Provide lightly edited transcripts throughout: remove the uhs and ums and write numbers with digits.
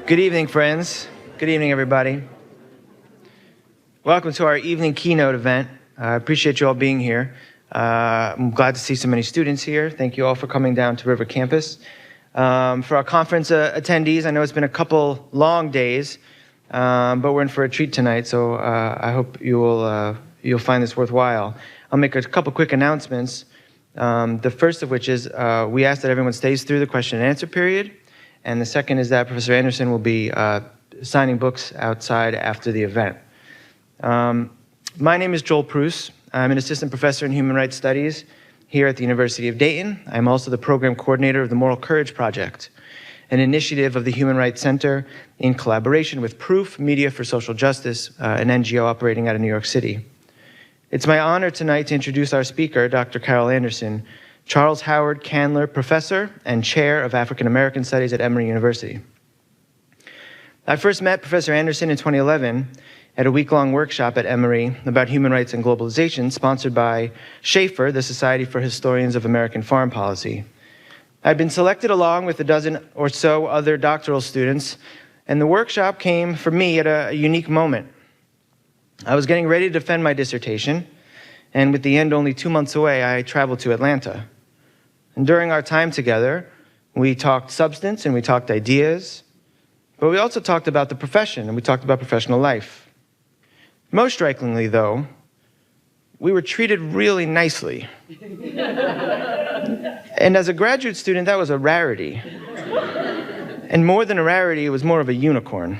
Good evening, friends. Good evening, everybody. Welcome to our evening keynote event. I appreciate you all being here. I'm glad to see so many students here. Thank you all for coming down to River Campus. For our conference attendees, I know it's been a couple long days, but we're in for a treat tonight, so I hope you'll find this worthwhile. I'll make a couple quick announcements. The first of which is we ask that everyone stays through the question and answer period. And the second is that Professor Anderson will be signing books outside after the event. My name is Joel Pruce. I'm an assistant professor in human rights studies here at the University of Dayton. I'm also the program coordinator of the Moral Courage Project, an initiative of the Human Rights Center in collaboration with Proof Media for Social Justice, an NGO operating out of New York City. It's my honor tonight to introduce our speaker, Dr. Carol Anderson, Charles Howard Candler Professor and Chair of African American Studies at Emory University. I first met Professor Anderson in 2011 at a week-long workshop at Emory about human rights and globalization, sponsored by SPHR, the Society for Historians of American Foreign Policy. I'd been selected along with a dozen or so other doctoral students, and the workshop came for me at a unique moment. I was getting ready to defend my dissertation, and with the end only 2 months away, I traveled to Atlanta. And during our time together, we talked substance and we talked ideas, but we also talked about the profession and we talked about professional life. Most strikingly, though, we were treated really nicely. And as a graduate student, that was a rarity. And more than a rarity, it was more of a unicorn.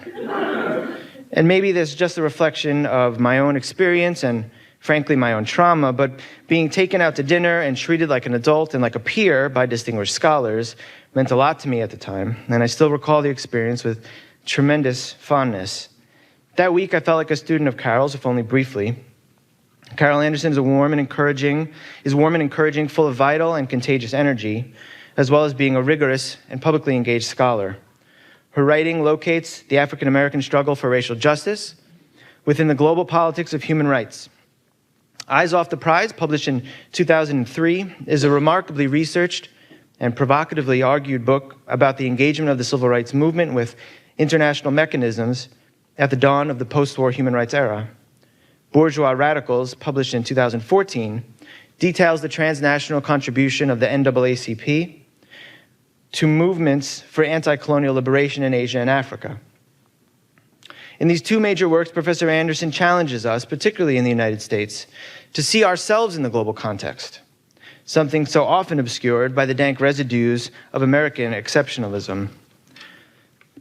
And maybe this is just a reflection of my own experience and frankly, my own trauma, but being taken out to dinner and treated like an adult and like a peer by distinguished scholars meant a lot to me at the time, and I still recall the experience with tremendous fondness. That week, I felt like a student of Carol's, if only briefly. Carol Anderson is warm and encouraging, full of vital and contagious energy, as well as being a rigorous and publicly engaged scholar. Her writing locates the African American struggle for racial justice within the global politics of human rights. Eyes Off the Prize, published in 2003, is a remarkably researched and provocatively argued book about the engagement of the civil rights movement with international mechanisms at the dawn of the post-war human rights era. Bourgeois Radicals, published in 2014, details the transnational contribution of the NAACP to movements for anti-colonial liberation in Asia and Africa. In these two major works, Professor Anderson challenges us, particularly in the United States, to see ourselves in the global context, something so often obscured by the dank residues of American exceptionalism.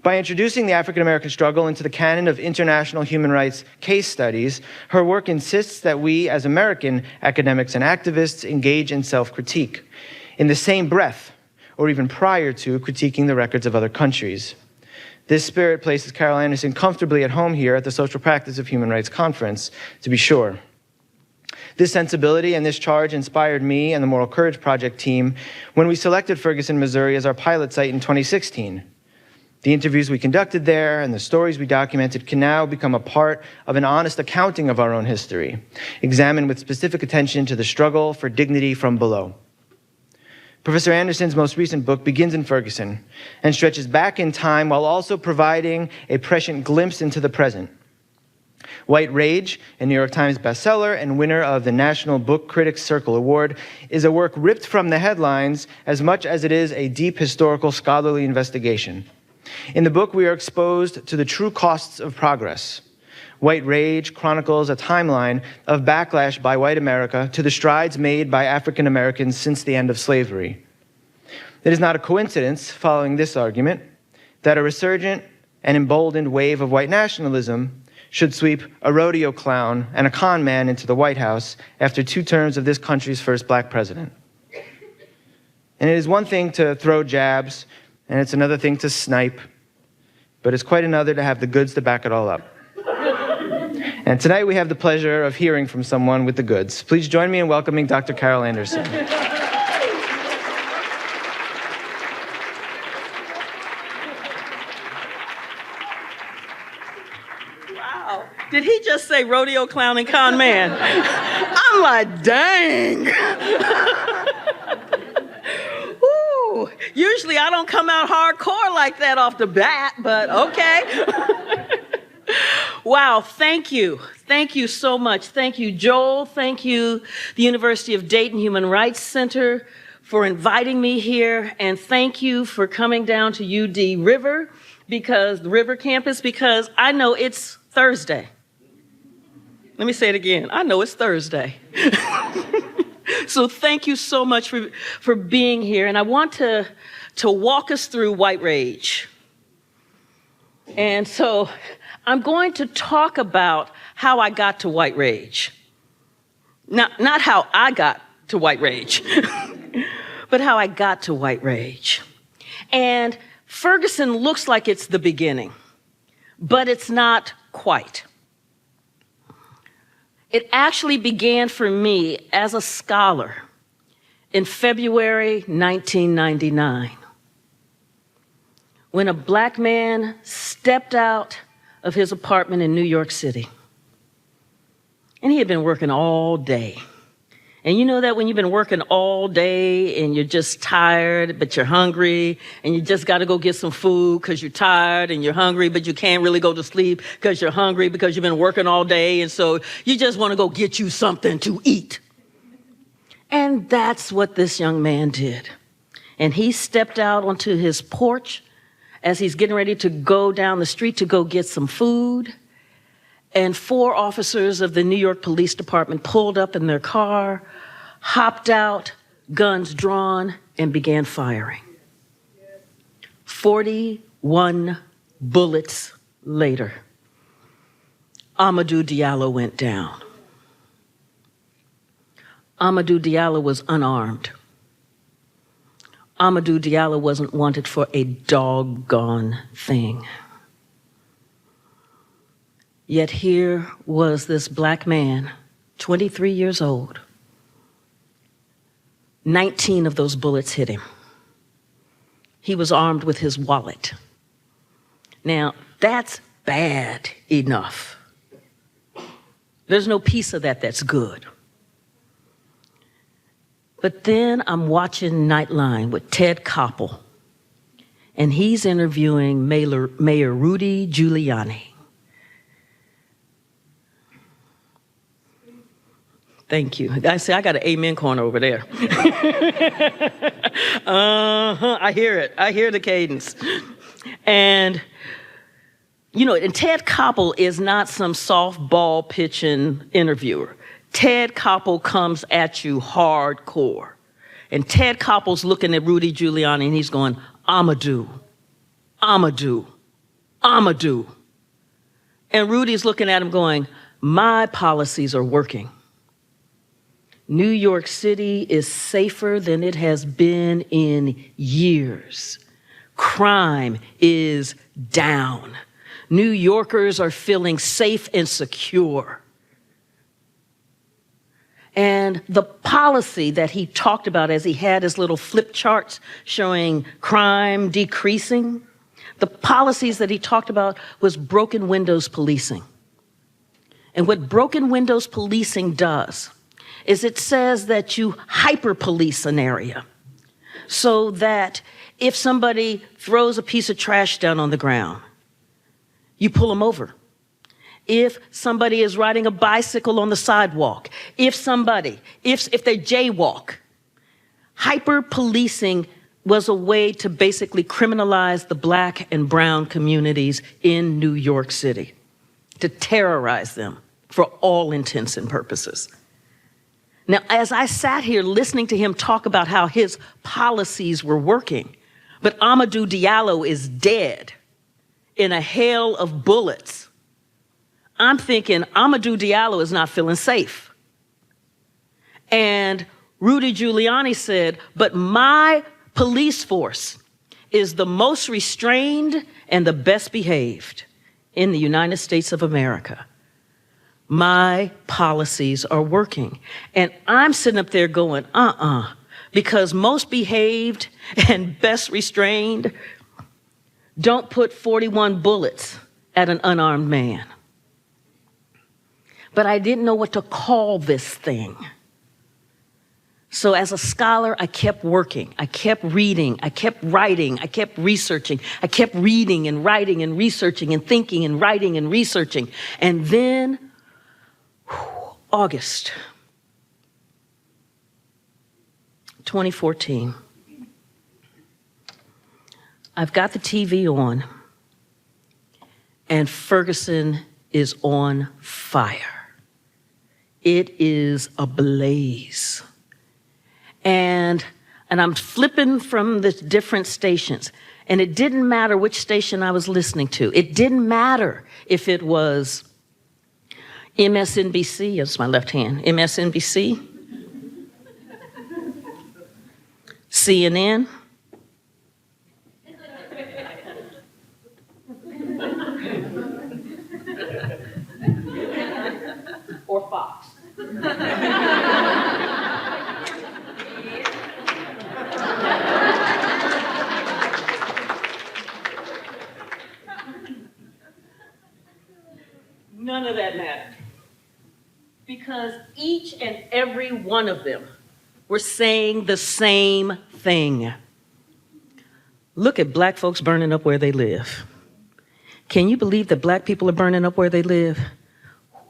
By introducing the African American struggle into the canon of international human rights case studies, her work insists that we, as American academics and activists, engage in self-critique, in the same breath, or even prior to critiquing the records of other countries. This spirit places Carol Anderson comfortably at home here at the Social Practice of Human Rights Conference, to be sure. This sensibility and this charge inspired me and the Moral Courage Project team when we selected Ferguson, Missouri as our pilot site in 2016. The interviews we conducted there and the stories we documented can now become a part of an honest accounting of our own history, examined with specific attention to the struggle for dignity from below. Professor Anderson's most recent book begins in Ferguson and stretches back in time while also providing a prescient glimpse into the present. White Rage, a New York Times bestseller and winner of the National Book Critics Circle Award, is a work ripped from the headlines as much as it is a deep historical scholarly investigation. In the book, we are exposed to the true costs of progress. White Rage chronicles a timeline of backlash by white America to the strides made by African Americans since the end of slavery. It is not a coincidence, following this argument, that a resurgent and emboldened wave of white nationalism should sweep a rodeo clown and a con man into the White House after 2 terms of this country's first black president. And it is one thing to throw jabs, and it's another thing to snipe, but it's quite another to have the goods to back it all up. And tonight we have the pleasure of hearing from someone with the goods. Please join me in welcoming Dr. Carol Anderson. Wow. Did he just say rodeo clown and con man? I'm like, dang. Ooh, Usually I don't come out hardcore like that off the bat, but okay. Wow, thank you. Thank you so much. Thank you, Joel. Thank you, the University of Dayton Human Rights Center, for inviting me here. And thank you for coming down to UD River, the River campus, because I know it's Thursday. Let me say it again. I know it's Thursday. So thank you so much for being here. And I want to walk us through white rage. And so I'm going to talk about how I got to white rage. Not how I got to white rage, but how I got to white rage. And Ferguson looks like it's the beginning, but it's not quite. It actually began for me as a scholar in February 1999, when a black man stepped out of his apartment in New York City. And he had been working all day. And you know that when you've been working all day and you're just tired, but you're hungry, and you just got to go get some food because you're tired and you're hungry, but you can't really go to sleep because you're hungry because you've been working all day, and so you just want to go get you something to eat. And that's what this young man did. And he stepped out onto his porch as he's getting ready to go down the street to go get some food. And 4 officers of the New York Police Department pulled up in their car, hopped out, guns drawn, and began firing. 41 bullets later, Amadou Diallo went down. Amadou Diallo was unarmed. Amadou Diallo wasn't wanted for a doggone thing. Yet here was this black man, 23 years old. 19 of those bullets hit him. He was armed with his wallet. Now, that's bad enough. There's no piece of that that's good. But then I'm watching Nightline with Ted Koppel, and he's interviewing Mayor Rudy Giuliani. Thank you. I say I got an amen corner over there. I hear it. I hear the cadence. And, and Ted Koppel is not some softball pitching interviewer. Ted Koppel comes at you hardcore. And Ted Koppel's looking at Rudy Giuliani and he's going, Amadou, Amadou, Amadou. And Rudy's looking at him going, my policies are working. New York City is safer than it has been in years. Crime is down. New Yorkers are feeling safe and secure. And the policy that he talked about as he had his little flip charts showing crime decreasing, the policies that he talked about was broken windows policing. And what broken windows policing does is it says that you hyper-police an area so that if somebody throws a piece of trash down on the ground, you pull them over. If somebody is riding a bicycle on the sidewalk, if they jaywalk, hyper-policing was a way to basically criminalize the black and brown communities in New York City, to terrorize them for all intents and purposes. Now, as I sat here listening to him talk about how his policies were working, but Amadou Diallo is dead in a hail of bullets, I'm thinking Amadou Diallo is not feeling safe. And Rudy Giuliani said, but my police force is the most restrained and the best behaved in the United States of America. My policies are working. And I'm sitting up there going, because most behaved and best restrained don't put 41 bullets at an unarmed man. But I didn't know what to call this thing. So as a scholar, I kept working, I kept reading, I kept writing, I kept researching, I kept reading and writing and researching and thinking and writing and researching. And then, August 2014, I've got the TV on, and Ferguson is on fire. It is ablaze. And I'm flipping from the different stations. And it didn't matter which station I was listening to. It didn't matter if it was MSNBC, that's my left hand, MSNBC, CNN, or Fox. None of that mattered. Because each and every one of them were saying the same thing. Look at black folks burning up where they live. Can you believe that black people are burning up where they live?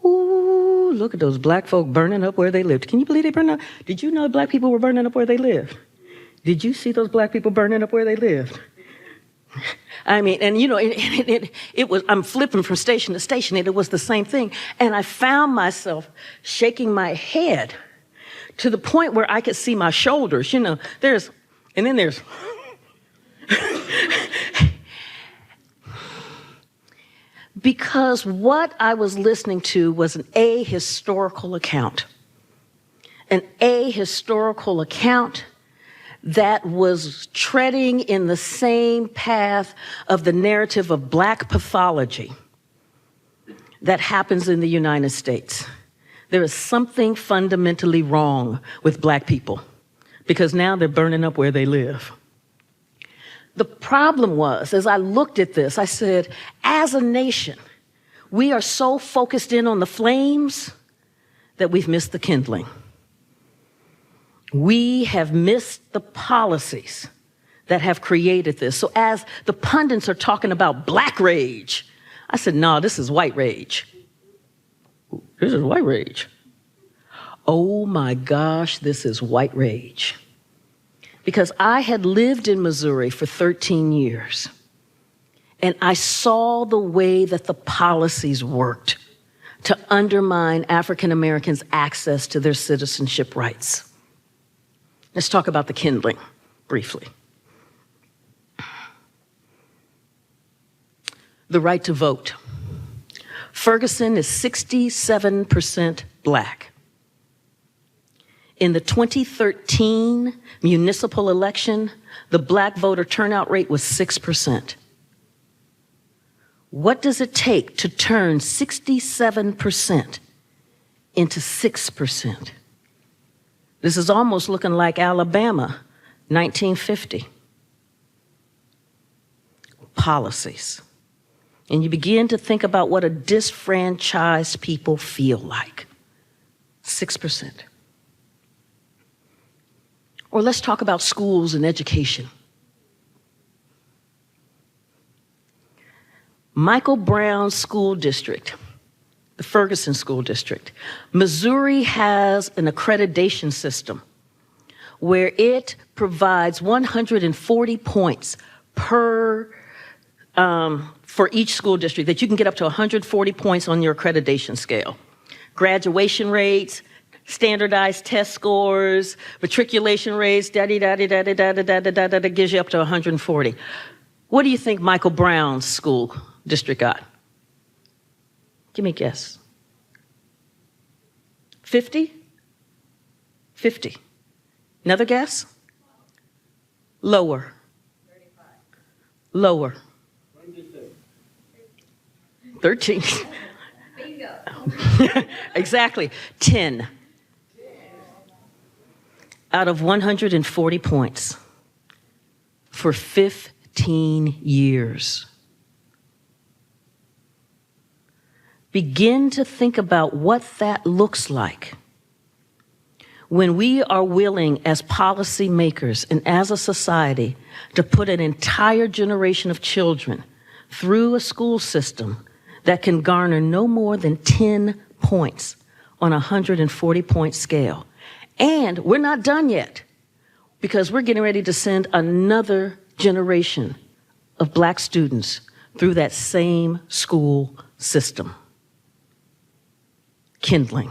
Ooh, look at those black folk burning up where they lived. Can you believe they burned up? Did you know black people were burning up where they lived? Did you see those black people burning up where they lived? I mean, and you know, it was, I'm flipping from station to station, and it was the same thing. And I found myself shaking my head to the point where I could see my shoulders, you know, there's. Because what I was listening to was an ahistorical account. An ahistorical account that was treading in the same path of the narrative of black pathology that happens in the United States. There is something fundamentally wrong with black people because now they're burning up where they live. The problem was, as I looked at this, I said, as a nation, we are so focused in on the flames that we've missed the kindling. We have missed the policies that have created this. So as the pundits are talking about black rage, I said, no, this is white rage. This is white rage. Oh my gosh, this is white rage. Because I had lived in Missouri for 13 years, and I saw the way that the policies worked to undermine African Americans' access to their citizenship rights. Let's talk about the kindling briefly. The right to vote. Ferguson is 67% black. In the 2013 municipal election, the black voter turnout rate was 6%. What does it take to turn 67% into 6%? This is almost looking like Alabama, 1950. Policies. And you begin to think about what a disfranchised people feel like. 6%. Or let's talk about schools and education. Michael Brown's school district, the Ferguson School District, Missouri has an accreditation system where it provides 140 points per for each school district, that you can get up to 140 points on your accreditation scale. Graduation rates, standardized test scores, matriculation rates, that gives you up to 140. What do you think Michael Brown's school district got? Give me a guess. 50? 50. Another guess? Lower. 35. Lower. 13. Bingo. Exactly. 10. Out of 140 points for 15 years. Begin to think about what that looks like when we are willing as policymakers and as a society to put an entire generation of children through a school system that can garner no more than 10 points on a 140-point scale. And we're not done yet, because we're getting ready to send another generation of Black students through that same school system. Kindling.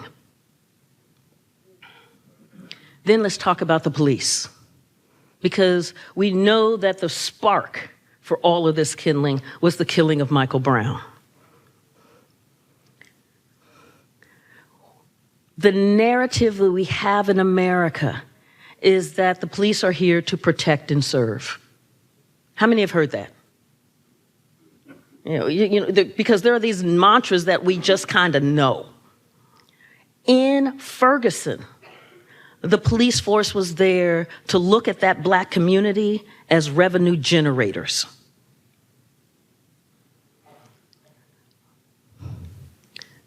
Then let's talk about the police, because we know that the spark for all of this kindling was the killing of Michael Brown. The narrative that we have in America is that the police are here to protect and serve. How many have heard that? Because there are these mantras that we just kind of know. In Ferguson, the police force was there to look at that Black community as revenue generators.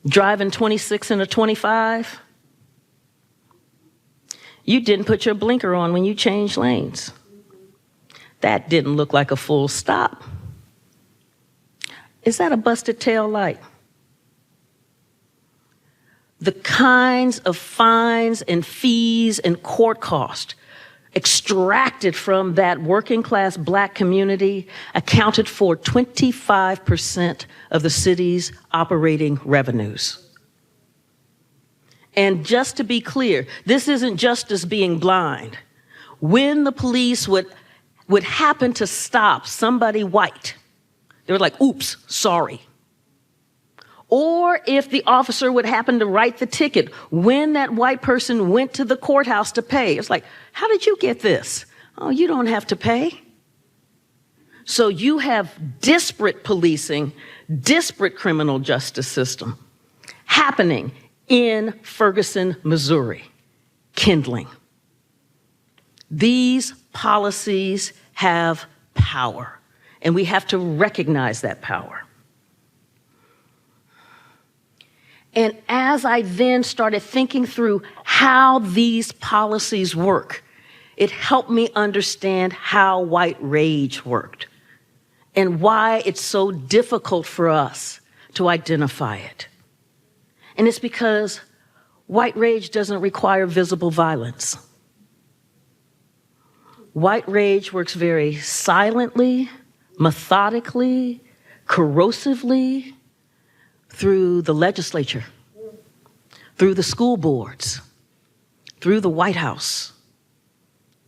Driving 26 and a 25, you didn't put your blinker on when you changed lanes. That didn't look like a full stop. Is that a busted tail light? The kinds of fines and fees and court costs extracted from that working class Black community accounted for 25% of the city's operating revenues. And just to be clear, this isn't justice being blind. When the police would happen to stop somebody white, they were like, oops, sorry. Or if the officer would happen to write the ticket when that white person went to the courthouse to pay, it's like, how did you get this? Oh, you don't have to pay. So you have disparate policing, disparate criminal justice system happening in Ferguson, Missouri. Kindling. These policies have power, and we have to recognize that power. And as I then started thinking through how these policies work, it helped me understand how white rage worked and why it's so difficult for us to identify it. And it's because white rage doesn't require visible violence. White rage works very silently, methodically, corrosively, through the legislature, through the school boards, through the White House,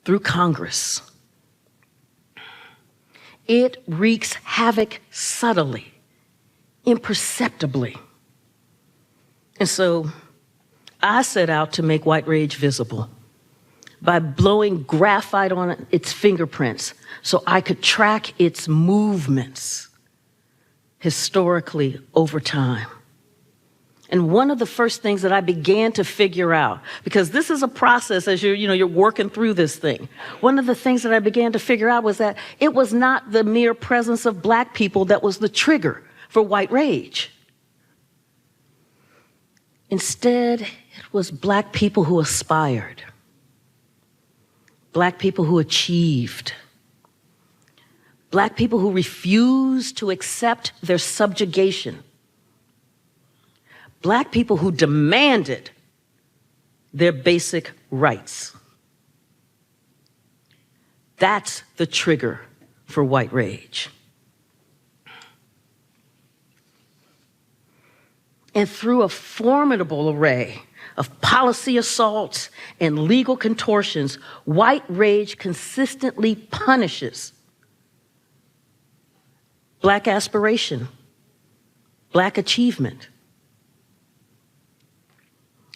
through Congress. It wreaks havoc subtly, imperceptibly. And so I set out to make white rage visible by blowing graphite on its fingerprints so I could track its movements historically over time. And one of the first things that I began to figure out, because this is a process as you're working through this thing. One of the things that I began to figure out was that it was not the mere presence of Black people that was the trigger for white rage. Instead, it was Black people who aspired, Black people who achieved, Black people who refused to accept their subjugation, Black people who demanded their basic rights. That's the trigger for white rage. And through a formidable array of policy assaults and legal contortions, white rage consistently punishes Black aspiration, Black achievement.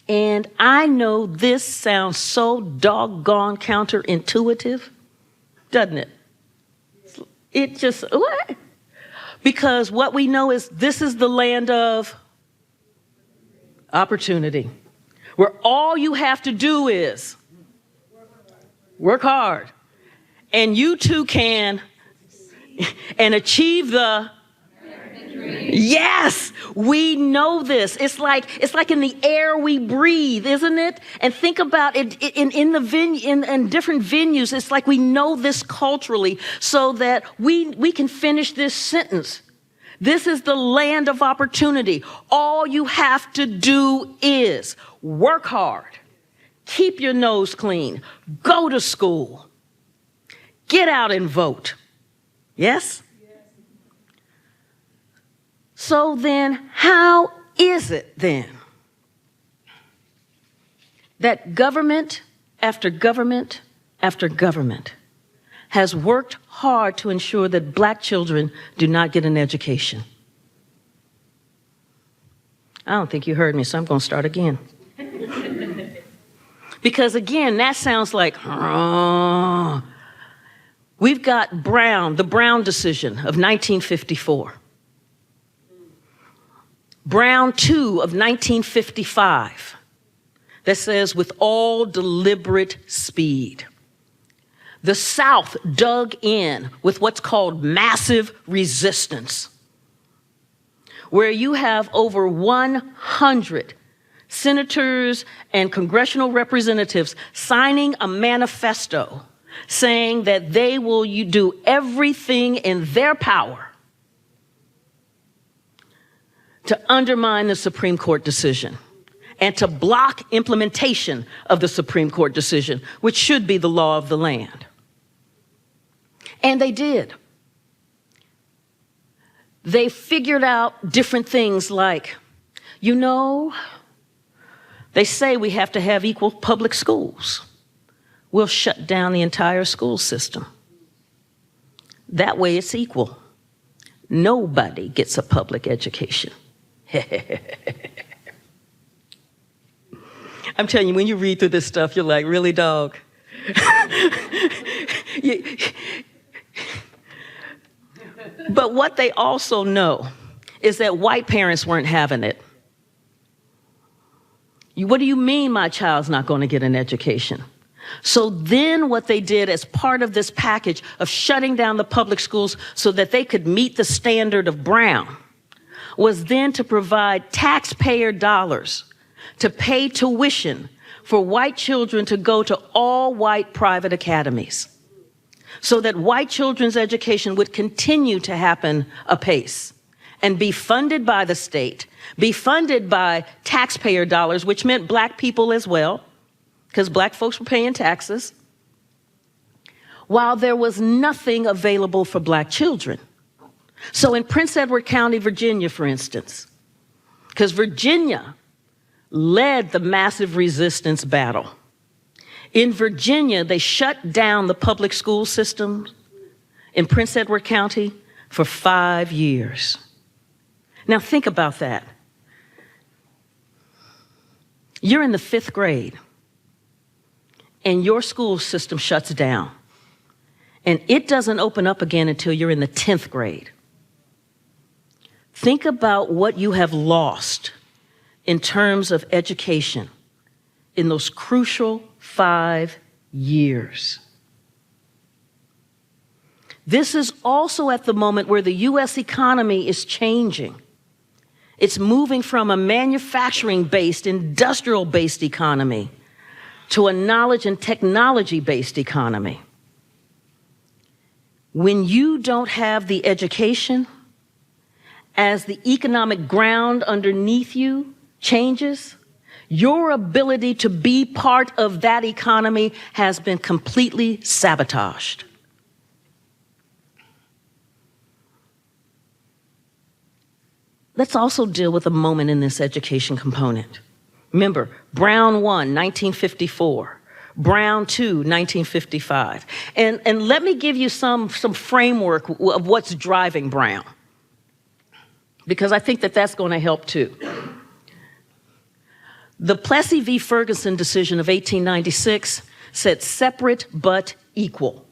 And I know this sounds so doggone counterintuitive, doesn't it? It just, what? Because what we know is this is the land of opportunity, where all you have to do is work hard, and you too can and achieve the Yes, we know this. It's like in the air we breathe, isn't it? And think about it in different venues. It's like we know this culturally so that we can finish this sentence. This is the land of opportunity. All you have to do is work hard, keep your nose clean, go to school, get out and vote. Yes? So then, how is it then that government after government after government has worked hard to ensure that black children do not get an education? I don't think you heard me, so I'm going to start again. Because again, that sounds like, we've got the Brown decision of 1954. Brown 2 of 1955 that says, with all deliberate speed. The South dug in with what's called massive resistance, where you have over 100 senators and congressional representatives signing a manifesto saying that they will do everything in their power to undermine the Supreme Court decision and to block implementation of the Supreme Court decision, which should be the law of the land. And they did. They figured out different things like, they say we have to have equal public schools. We'll shut down the entire school system. That way it's equal. Nobody gets a public education. I'm telling you, when you read through this stuff, you're like, really, dog? But what they also know is that white parents weren't having it. What do you mean my child's not going to get an education? So then what they did as part of this package of shutting down the public schools so that they could meet the standard of Brown was then to provide taxpayer dollars to pay tuition for white children to go to all white private academies so that white children's education would continue to happen apace and be funded by the state, be funded by taxpayer dollars, which meant black people as well, because black folks were paying taxes, while there was nothing available for black children. So in Prince Edward County, Virginia, for instance, because Virginia led the massive resistance battle. In Virginia, they shut down the public school system in Prince Edward County for 5 years. Now think about that. You're in the 5th grade and your school system shuts down and it doesn't open up again until you're in the 10th grade. Think about what you have lost in terms of education in those crucial 5 years. This is also at the moment where the U.S. economy is changing. It's moving from a manufacturing-based, industrial-based economy to a knowledge and technology-based economy. When you don't have the education, as the economic ground underneath you changes, your ability to be part of that economy has been completely sabotaged. Let's also deal with a moment in this education component. Remember, Brown 1, 1954. Brown 2, 1955. And let me give you some framework of what's driving Brown, because I think that that's going to help too. The Plessy v. Ferguson decision of 1896 said separate but equal.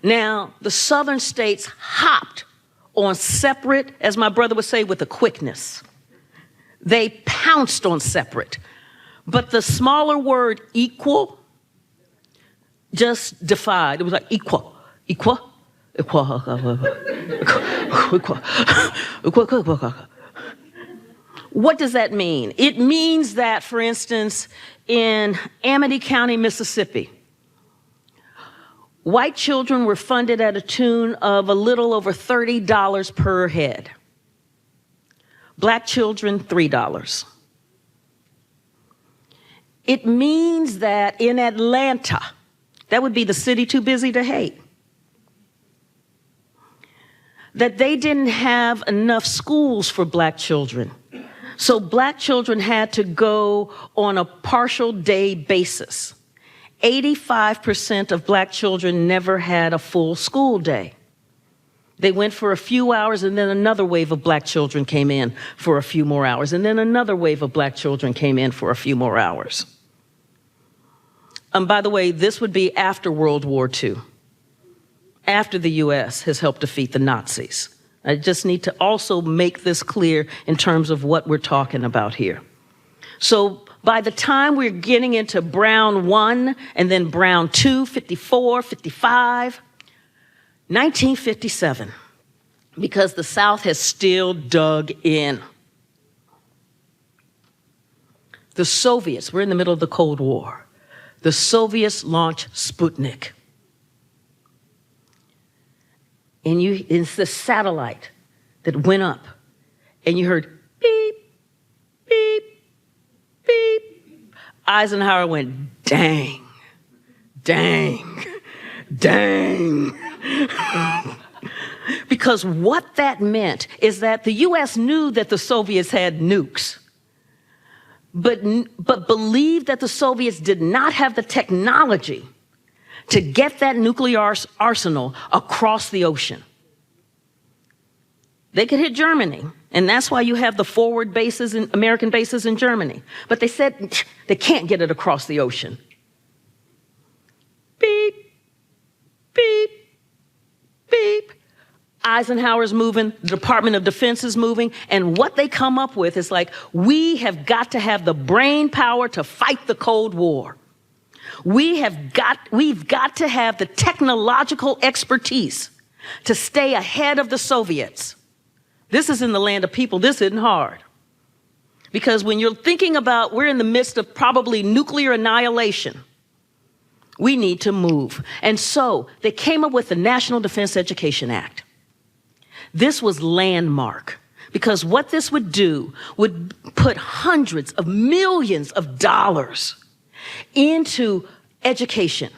Now, the southern states hopped on separate, as my brother would say, with a quickness. They pounced on separate. But the smaller word equal just defied. It was like equal, equal, equal. What does that mean? It means that, for instance, in Amity County, Mississippi, white children were funded at a tune of a little over $30 per head. Black children, $3. It means that in Atlanta, that would be the city too busy to hate, that they didn't have enough schools for black children. So black children had to go on a partial day basis. 85% of black children never had a full school day. They went for a few hours, and then another wave of black children came in for a few more hours, and then another wave of black children came in for a few more hours. By the way, this would be after World War II, after the U.S. has helped defeat the Nazis. I just need to also make this clear in terms of what we're talking about here. So by the time we're getting into Brown 1 and then Brown 2, 54, 55, 1957, because the South has still dug in. The Soviets, we're in the middle of the Cold War. The Soviets launched Sputnik. And it's the satellite that went up, and you heard beep, beep, beep. Eisenhower went, dang, dang, dang. Because what that meant is that the U.S. knew that the Soviets had nukes, but believed that the Soviets did not have the technology to get that nuclear arsenal across the ocean. They could hit Germany, and that's why you have the forward bases, American bases in Germany. But they said they can't get it across the ocean. Beep, beep, beep. Eisenhower's moving, the Department of Defense is moving, and what they come up with is like, we have got to have the brain power to fight the Cold War. We've got to have the technological expertise to stay ahead of the Soviets. This is in the land of people. This isn't hard. Because when you're thinking about, we're in the midst of probably nuclear annihilation, we need to move. And so they came up with the National Defense Education Act. This was landmark, because what this would do would put hundreds of millions of dollars into education,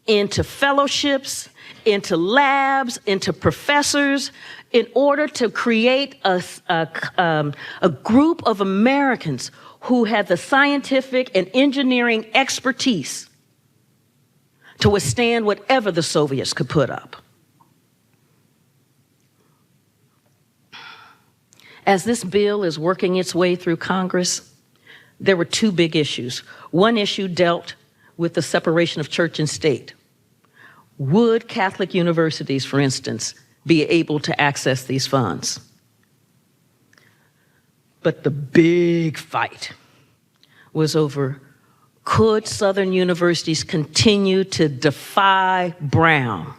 into fellowships, into labs, into professors, in order to create a group of Americans who had the scientific and engineering expertise to withstand whatever the Soviets could put up. As this bill is working its way through Congress, there were two big issues. One issue dealt with the separation of church and state. Would Catholic universities, for instance, be able to access these funds? But the big fight was over, could Southern universities continue to defy Brown,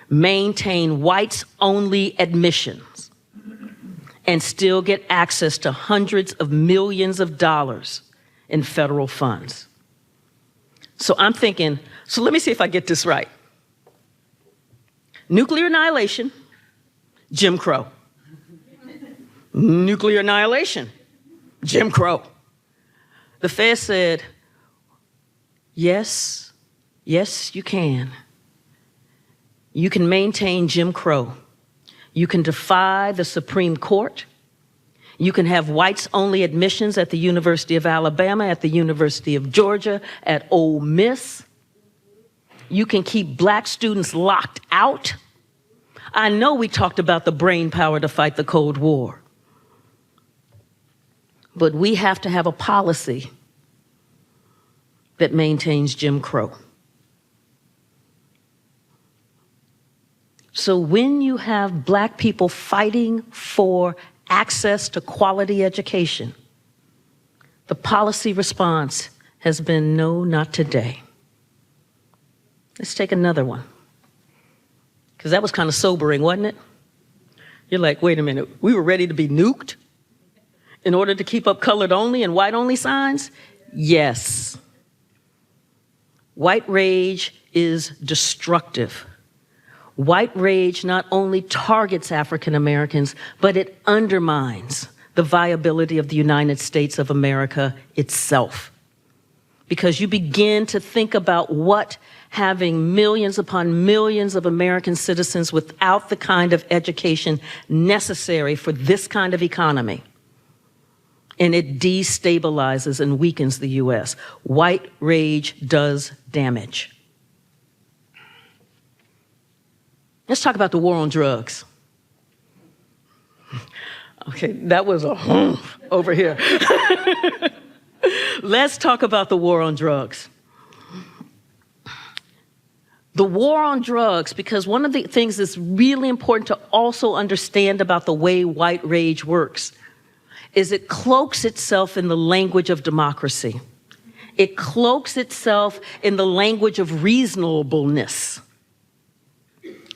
maintain whites-only admissions, and still get access to hundreds of millions of dollars in federal funds? So I'm thinking, so let me see if I get this right. Nuclear annihilation, Jim Crow. Nuclear annihilation, Jim Crow. The Fed said, yes, you can. You can maintain Jim Crow. You can defy the Supreme Court. You can have whites-only admissions at the University of Alabama, at the University of Georgia, at Ole Miss. You can keep black students locked out. I know we talked about the brain power to fight the Cold War, but we have to have a policy that maintains Jim Crow. So when you have black people fighting for access to quality education, the policy response has been no, not today. Let's take another one, because that was kind of sobering, wasn't it? You're like, wait a minute, we were ready to be nuked in order to keep up colored only and white only signs? Yes. White rage is destructive. White rage not only targets African Americans, but it undermines the viability of the United States of America itself. Because you begin to think about what having millions upon millions of American citizens without the kind of education necessary for this kind of economy. And it destabilizes and weakens the US. White rage does damage. Let's talk about the war on drugs. Okay, that was a humph over here. Let's talk about the war on drugs. The war on drugs, because one of the things that's really important to also understand about the way white rage works is it cloaks itself in the language of democracy. It cloaks itself in the language of reasonableness,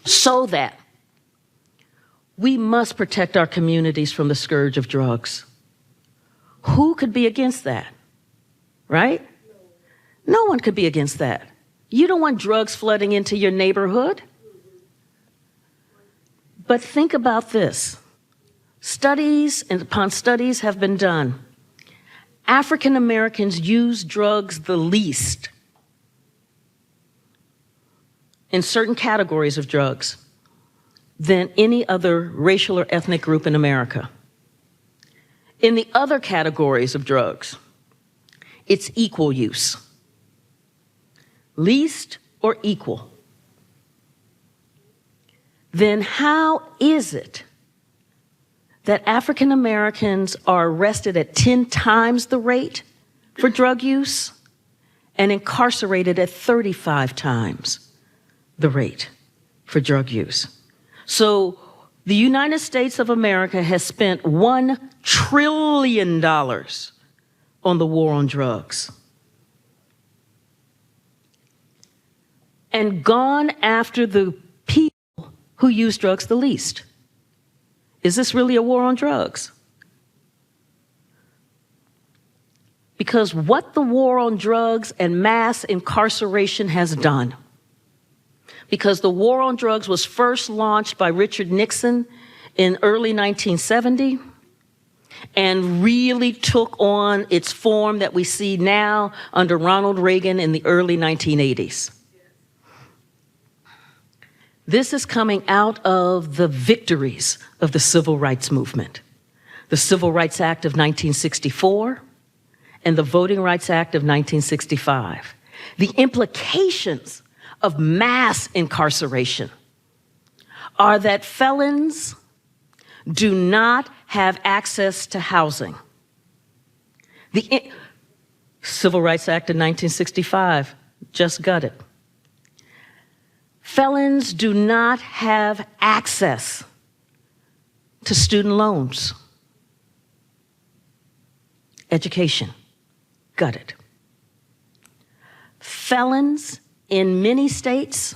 so that we must protect our communities from the scourge of drugs. Who could be against that? Right? No one could be against that. You don't want drugs flooding into your neighborhood. But think about this. Studies and upon studies have been done. African Americans use drugs the least in certain categories of drugs than any other racial or ethnic group in America. In the other categories of drugs, it's equal use. Least or equal. Then how is it that African Americans are arrested at 10 times the rate for drug use and incarcerated at 35 times the rate for drug use? So the United States of America has spent $1 trillion on the war on drugs and gone after the people who use drugs the least. Is this really a war on drugs? Because what the war on drugs and mass incarceration has done, because the war on drugs was first launched by Richard Nixon in early 1970 and really took on its form that we see now under Ronald Reagan in the early 1980s. This is coming out of the victories of the Civil Rights Movement. The Civil Rights Act of 1964 and the Voting Rights Act of 1965. The implications of mass incarceration are that felons do not have access to housing. The Civil Rights Act of 1965, just got it. Felons do not have access to student loans. Education, got it. Felons in many states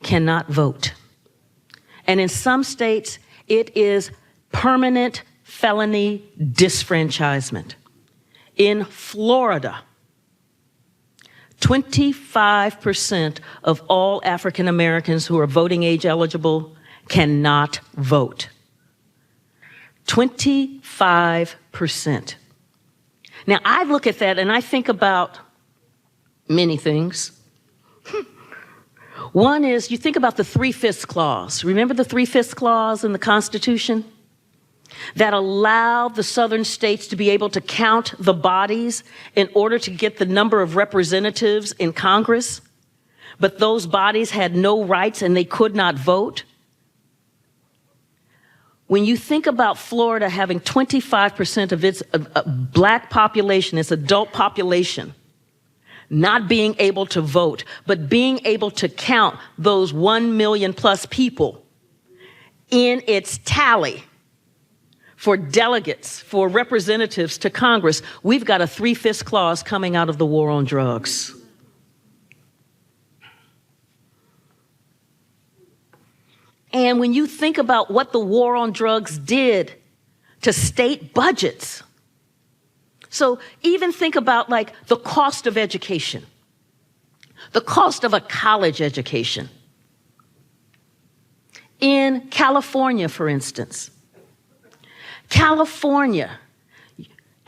cannot vote. And in some states, it is permanent felony disfranchisement. In Florida, 25% of all African Americans who are voting age eligible cannot vote. 25%. Now, I look at that and I think about many things. One is, you think about the 3/5 clause. Remember the 3/5 clause in the Constitution that allowed the southern states to be able to count the bodies in order to get the number of representatives in Congress, but those bodies had no rights and they could not vote? When you think about Florida having 25% of its black population, its adult population, not being able to vote, but being able to count those 1 million plus people in its tally for delegates, for representatives to Congress, we've got a 3/5 clause coming out of the war on drugs. And when you think about what the war on drugs did to state budgets, so even think about like the cost of education, the cost of a college education. In California, for instance, California,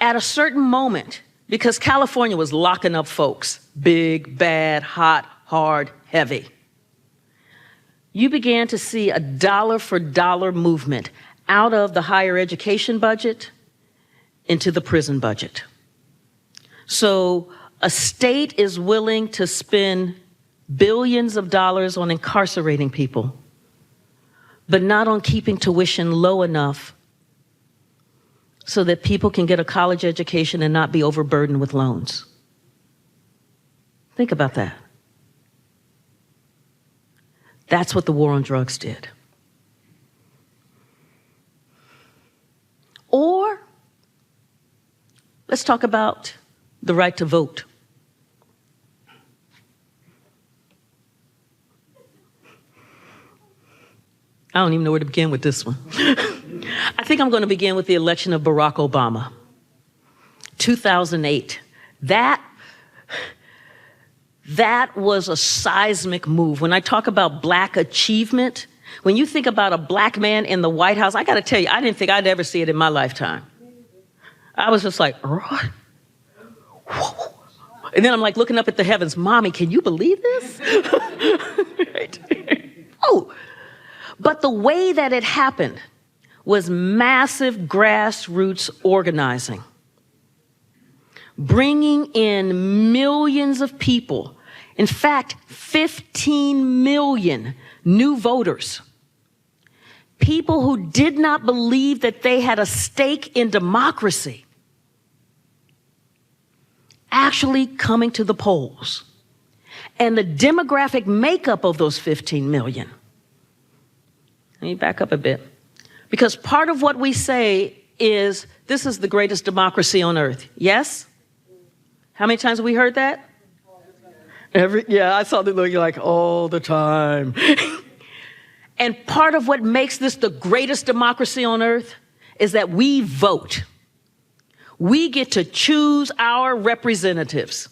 at a certain moment, because California was locking up folks, big, bad, hot, hard, heavy, you began to see a dollar for dollar movement out of the higher education budget into the prison budget. So a state is willing to spend billions of dollars on incarcerating people, but not on keeping tuition low enough so that people can get a college education and not be overburdened with loans. Think about that. That's what the war on drugs did. Or let's talk about the right to vote. I don't even know where to begin with this one. I think I'm going to begin with the election of Barack Obama. 2008. That was a seismic move. When I talk about black achievement, when you think about a black man in the White House, I got to tell you, I didn't think I'd ever see it in my lifetime. I was just like, what? And then I'm like looking up at the heavens, Mommy, can you believe this? Right? Oh, but the way that it happened was massive grassroots organizing, bringing in millions of people. In fact, 15 million new voters, people who did not believe that they had a stake in democracy, actually coming to the polls. And the demographic makeup of those 15 million. Let me back up a bit. Because part of what we say is, this is the greatest democracy on earth. Yes? How many times have we heard that? Yeah, I saw them looking like all the time. And part of what makes this the greatest democracy on earth is that we vote. We get to choose our representatives.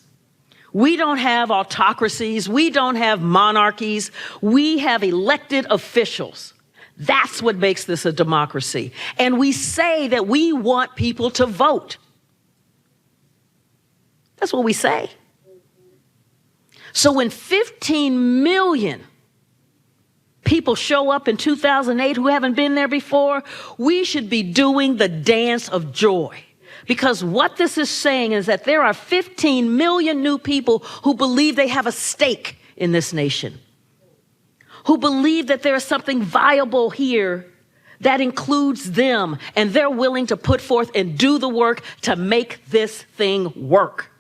We don't have autocracies. We don't have monarchies. We have elected officials. That's what makes this a democracy. And we say that we want people to vote. That's what we say. So when 15 million people show up in 2008 who haven't been there before, we should be doing the dance of joy. Because what this is saying is that there are 15 million new people who believe they have a stake in this nation, who believe that there is something viable here that includes them, and they're willing to put forth and do the work to make this thing work.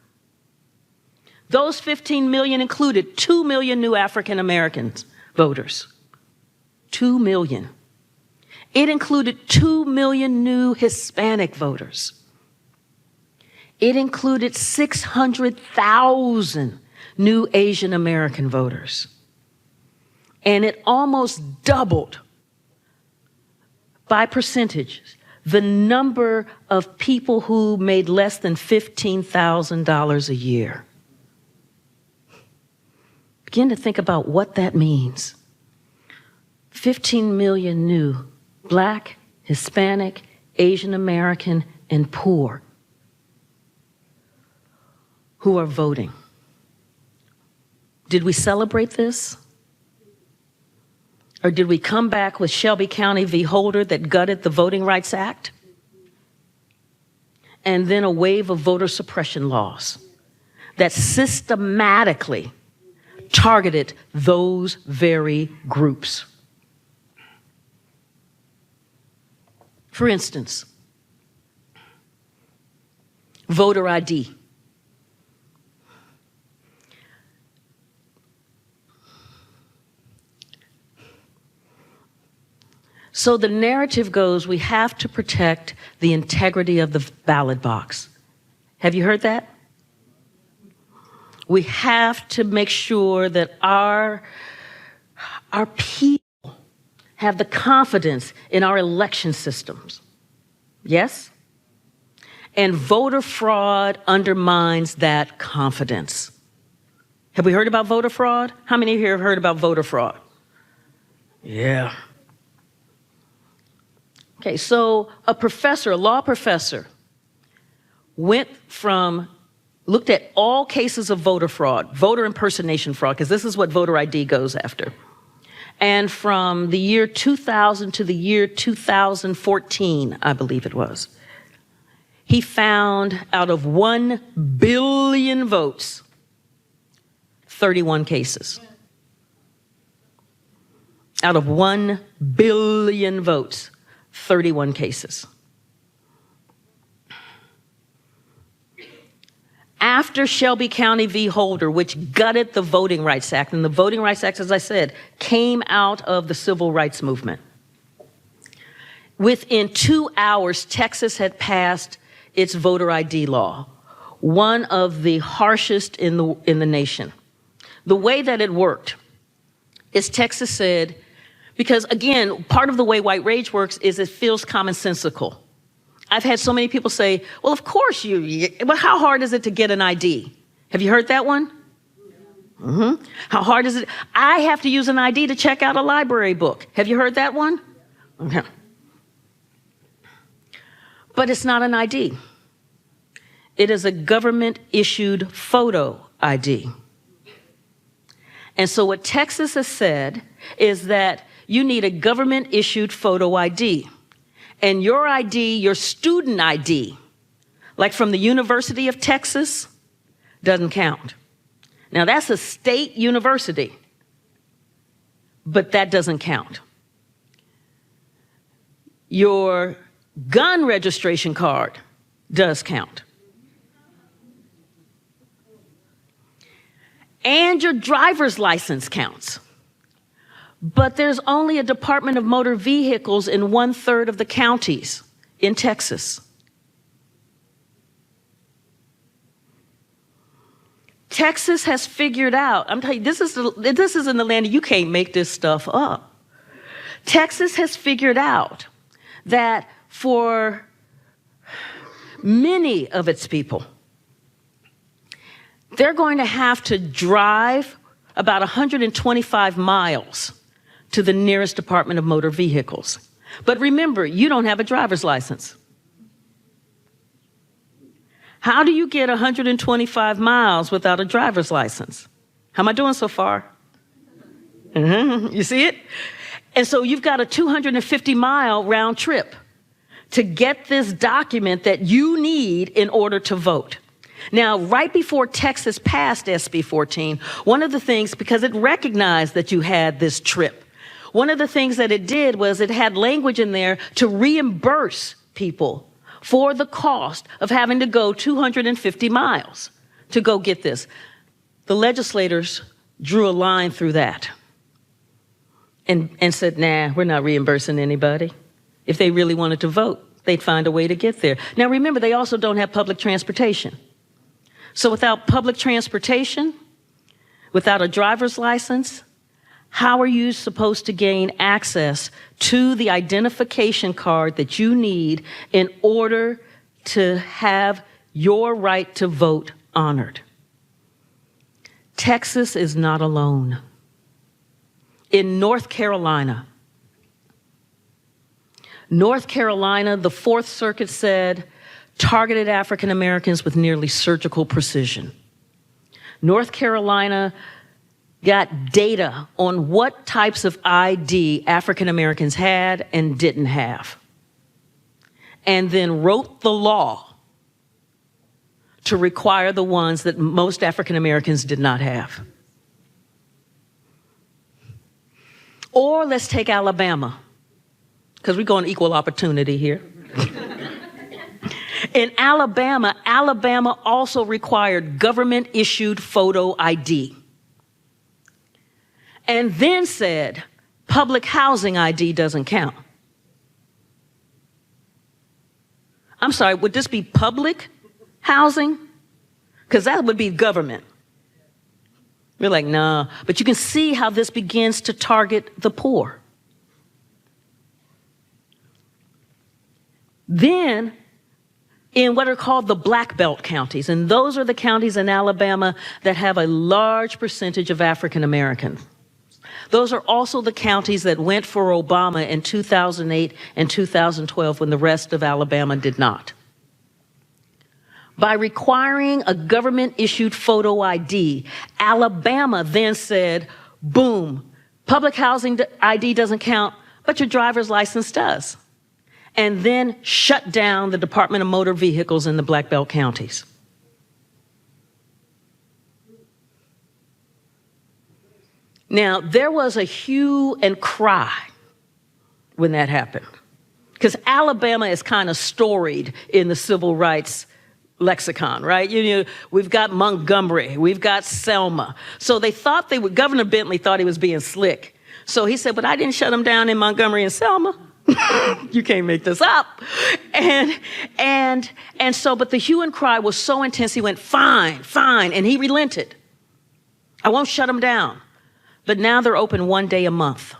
Those 15 million included 2 million new African Americans voters. 2 million. It included 2 million new Hispanic voters. It included 600,000 new Asian American voters. And it almost doubled by percentage the number of people who made less than $15,000 a year. Begin to think about what that means. 15 million new Black, Hispanic, Asian American, and poor who are voting. Did we celebrate this? Or did we come back with Shelby County v. Holder that gutted the Voting Rights Act? And then a wave of voter suppression laws that systematically targeted those very groups. For instance, voter ID. So the narrative goes, we have to protect the integrity of the ballot box. Have you heard that? We have to make sure that our people have the confidence in our election systems. Yes? And voter fraud undermines that confidence. Have we heard about voter fraud? How many here have heard about voter fraud? Yeah. Okay, so a law professor, looked at all cases of voter fraud, voter impersonation fraud, because this is what voter ID goes after. And from the year 2000 to the year 2014, I believe it was, he found out of 1 billion votes, 31 cases. Out of 1 billion votes, 31 cases. After Shelby County v. Holder, which gutted the Voting Rights Act, and the Voting Rights Act, as I said, came out of the civil rights movement. Within 2 hours, Texas had passed its voter ID law, one of the harshest in the nation. The way that it worked is Texas said, because again, part of the way white rage works is it feels commonsensical. I've had so many people say, well, of course but how hard is it to get an ID? Have you heard that one? Mm-hmm. How hard is it? I have to use an ID to check out a library book. Have you heard that one? Okay. But it's not an ID. It is a government-issued photo ID. And so what Texas has said is that you need a government-issued photo ID. And your ID, your student ID, like from the University of Texas, doesn't count. Now, that's a state university, but that doesn't count. Your gun registration card does count. And your driver's license counts. But there's only a Department of Motor Vehicles in 1/3 of the counties in Texas. Texas has figured out, I'm telling you, this is in the land you can't make this stuff up. Texas has figured out that for many of its people, they're going to have to drive about 125 miles to the nearest Department of Motor Vehicles. But remember, you don't have a driver's license. How do you get 125 miles without a driver's license? How am I doing so far? Mm-hmm. You see it? And so you've got a 250-mile round trip to get this document that you need in order to vote. Now, right before Texas passed SB14, one of the things, because it recognized that you had this trip, one of the things that it did was it had language in there to reimburse people for the cost of having to go 250 miles to go get this. The legislators drew a line through that and said, nah, we're not reimbursing anybody. If they really wanted to vote, they'd find a way to get there. Now, remember, they also don't have public transportation. So without public transportation, without a driver's license, how are you supposed to gain access to the identification card that you need in order to have your right to vote honored? Texas is not alone. In North Carolina, the Fourth Circuit said, targeted African Americans with nearly surgical precision. North Carolina got data on what types of ID African Americans had and didn't have, and then wrote the law to require the ones that most African Americans did not have. Or let's take Alabama, because we're going equal opportunity here. In Alabama, Alabama also required government-issued photo ID. And then said, public housing ID doesn't count. I'm sorry, would this be public housing? Because that would be government. We're like, nah. But you can see how this begins to target the poor. Then, in what are called the Black Belt counties, and those are the counties in Alabama that have a large percentage of African Americans. Those are also the counties that went for Obama in 2008 and 2012 when the rest of Alabama did not. By requiring a government-issued photo ID, Alabama then said, boom, public housing ID doesn't count, but your driver's license does. And then shut down the Department of Motor Vehicles in the Black Belt counties. Now, there was a hue and cry when that happened, because Alabama is kind of storied in the civil rights lexicon, right? We've got Montgomery, we've got Selma. So they thought Governor Bentley thought he was being slick. So he said, but I didn't shut them down in Montgomery and Selma. You can't make this up. And so, but the hue and cry was so intense, he went, fine, and he relented. I won't shut them down. But now they're open one day a month.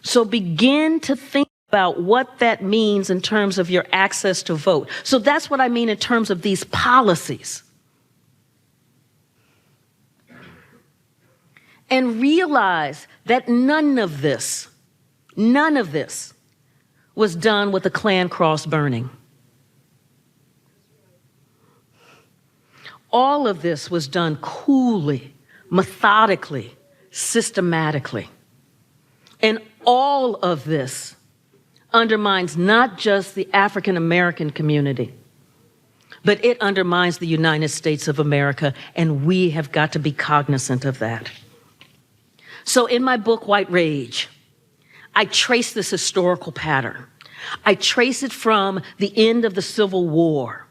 So begin to think about what that means in terms of your access to vote. So that's what I mean in terms of these policies. And realize that none of this was done with a Klan cross burning. All of this was done coolly, methodically, systematically. And all of this undermines not just the African American community, but it undermines the United States of America, and we have got to be cognizant of that. So in my book, White Rage, I trace this historical pattern. I trace it from the end of the Civil War,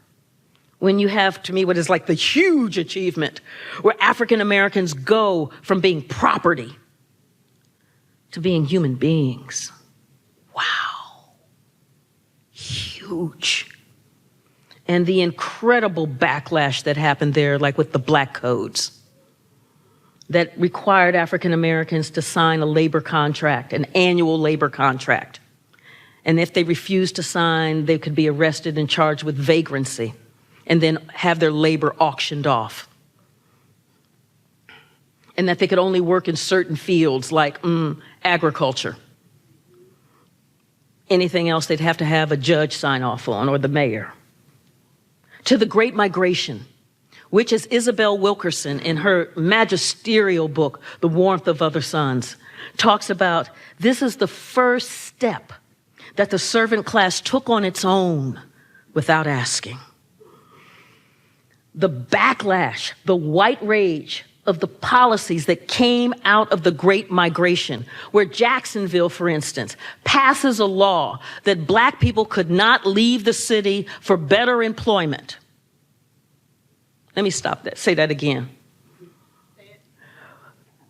when you have, to me, what is like the huge achievement, where African Americans go from being property to being human beings. Wow. Huge. And the incredible backlash that happened there, like with the Black Codes, that required African Americans to sign a labor contract, an annual labor contract. And if they refused to sign, they could be arrested and charged with vagrancy, and then have their labor auctioned off. And that they could only work in certain fields like agriculture. Anything else they'd have to have a judge sign off on, or the mayor. To the Great Migration, which, as Isabel Wilkerson in her magisterial book, The Warmth of Other Suns, talks about, this is the first step that the servant class took on its own without asking. The backlash, the white rage of the policies that came out of the Great Migration, where Jacksonville, for instance, passes a law that Black people could not leave the city for better employment. Let me stop that, say that again.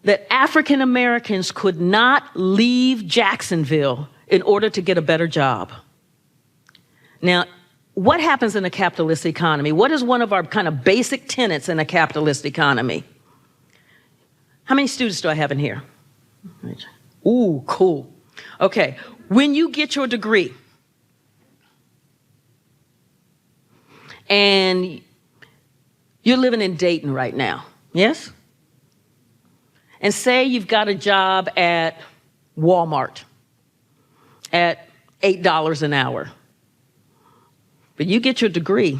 That African Americans could not leave Jacksonville in order to get a better job. Now, what happens in a capitalist economy? What is one of our kind of basic tenets in a capitalist economy? How many students do I have in here? Ooh, cool. Okay, when you get your degree, and you're living in Dayton right now, yes? And say you've got a job at Walmart at $8 an hour. But you get your degree,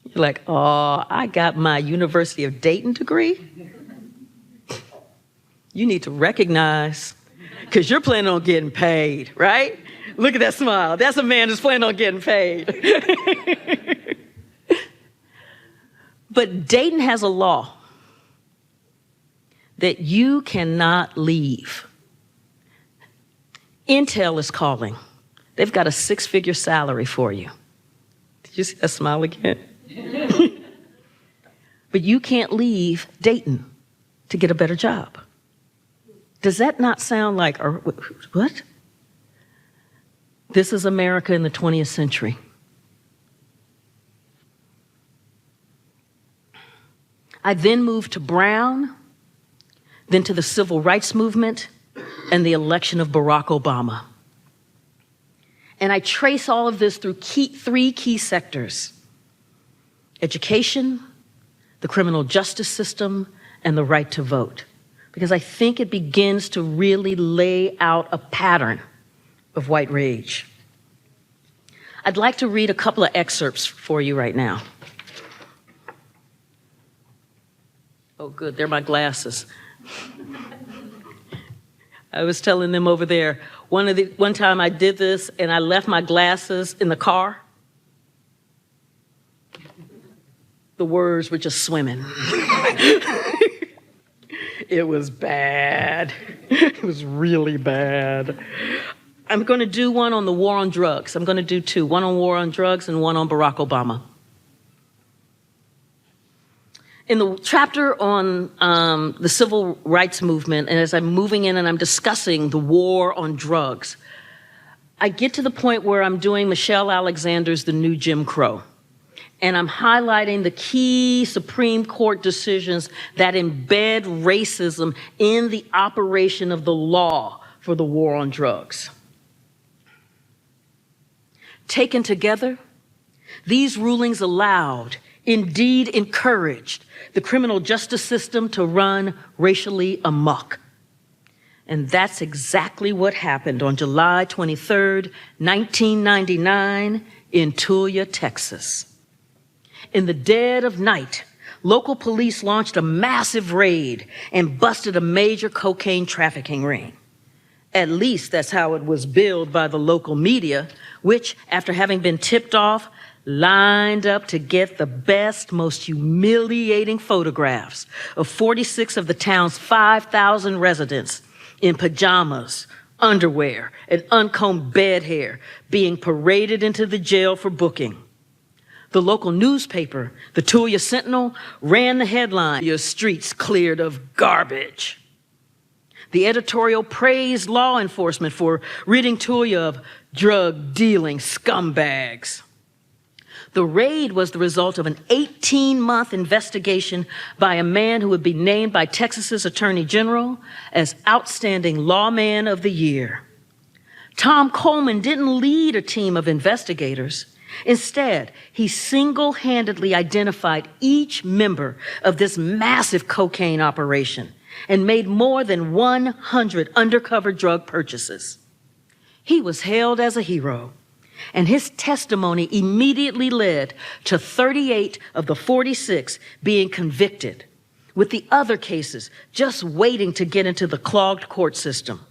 you're like, oh, I got my University of Dayton degree. You need to recognize, because you're planning on getting paid, right? Look at that smile. That's a man who's planning on getting paid. But Dayton has a law that you cannot leave. Intel is calling. They've got a 6-figure salary for you. Did you see that smile again? But you can't leave Dayton to get a better job. Does that not sound like, what? This is America in the 20th century. I then moved to Brown, then to the Civil Rights Movement, and the election of Barack Obama. And I trace all of this through three key sectors: education, the criminal justice system, and the right to vote. Because I think it begins to really lay out a pattern of white rage. I'd like to read a couple of excerpts for you right now. Oh, good, they're my glasses. I was telling them over there, one time I did this and I left my glasses in the car. The words were just swimming. It was bad. It was really bad. I'm going to do one on the war on drugs. I'm going to do two, one on war on drugs and one on Barack Obama. In the chapter on the civil rights movement, and as I'm moving in and I'm discussing the war on drugs, I get to the point where I'm doing Michelle Alexander's The New Jim Crow. And I'm highlighting the key Supreme Court decisions that embed racism in the operation of the law for the war on drugs. Taken together, these rulings allowed, indeed encouraged, the criminal justice system to run racially amok. And that's exactly what happened on July 23rd, 1999, in Tulia, Texas. In the dead of night, local police launched a massive raid and busted a major cocaine trafficking ring. At least that's how it was billed by the local media, which, after having been tipped off, lined up to get the best, most humiliating photographs of 46 of the town's 5,000 residents in pajamas, underwear, and uncombed bed hair being paraded into the jail for booking. The local newspaper, the Tulia Sentinel, ran the headline, "Your streets cleared of garbage." The editorial praised law enforcement for ridding Tulia of drug-dealing scumbags. The raid was the result of an 18-month investigation by a man who would be named by Texas's Attorney General as Outstanding Lawman of the Year. Tom Coleman didn't lead a team of investigators. Instead, he single-handedly identified each member of this massive cocaine operation and made more than 100 undercover drug purchases. He was hailed as a hero, and his testimony immediately led to 38 of the 46 being convicted, with the other cases just waiting to get into the clogged court system.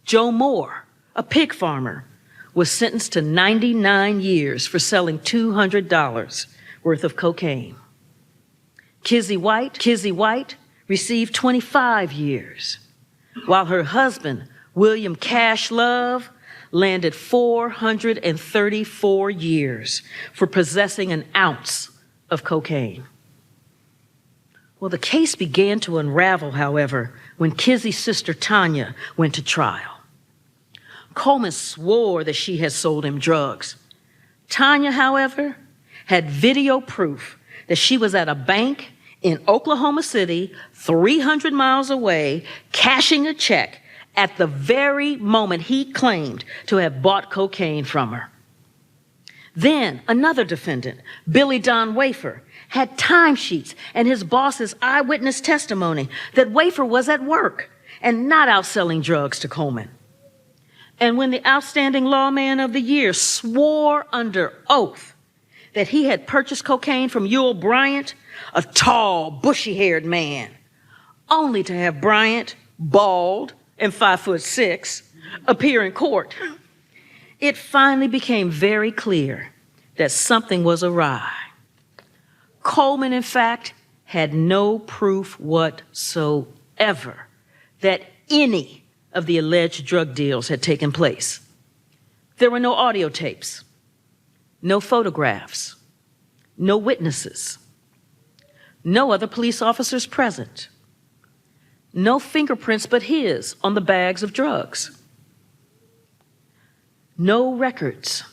Joe Moore, a pig farmer, was sentenced to 99 years for selling $200 worth of cocaine. Kizzy White received 25 years, while her husband, William Cash Love, landed 434 years for possessing an ounce of cocaine. Well, the case began to unravel, however, when Kizzy's sister Tanya went to trial. Coleman swore that she had sold him drugs. Tanya, however, had video proof that she was at a bank in Oklahoma City, 300 miles away, cashing a check at the very moment he claimed to have bought cocaine from her. Then another defendant, Billy Don Wafer, had timesheets and his boss's eyewitness testimony that Wafer was at work and not out selling drugs to Coleman. And when the Outstanding Lawman of the Year swore under oath that he had purchased cocaine from Ewell Bryant, a tall, bushy-haired man, only to have Bryant, bald and 5'6", appear in court, it finally became very clear that something was awry. Coleman, in fact, had no proof whatsoever that any of the alleged drug deals had taken place. There were no audio tapes, no photographs, no witnesses, no other police officers present, no fingerprints but his on the bags of drugs, no records.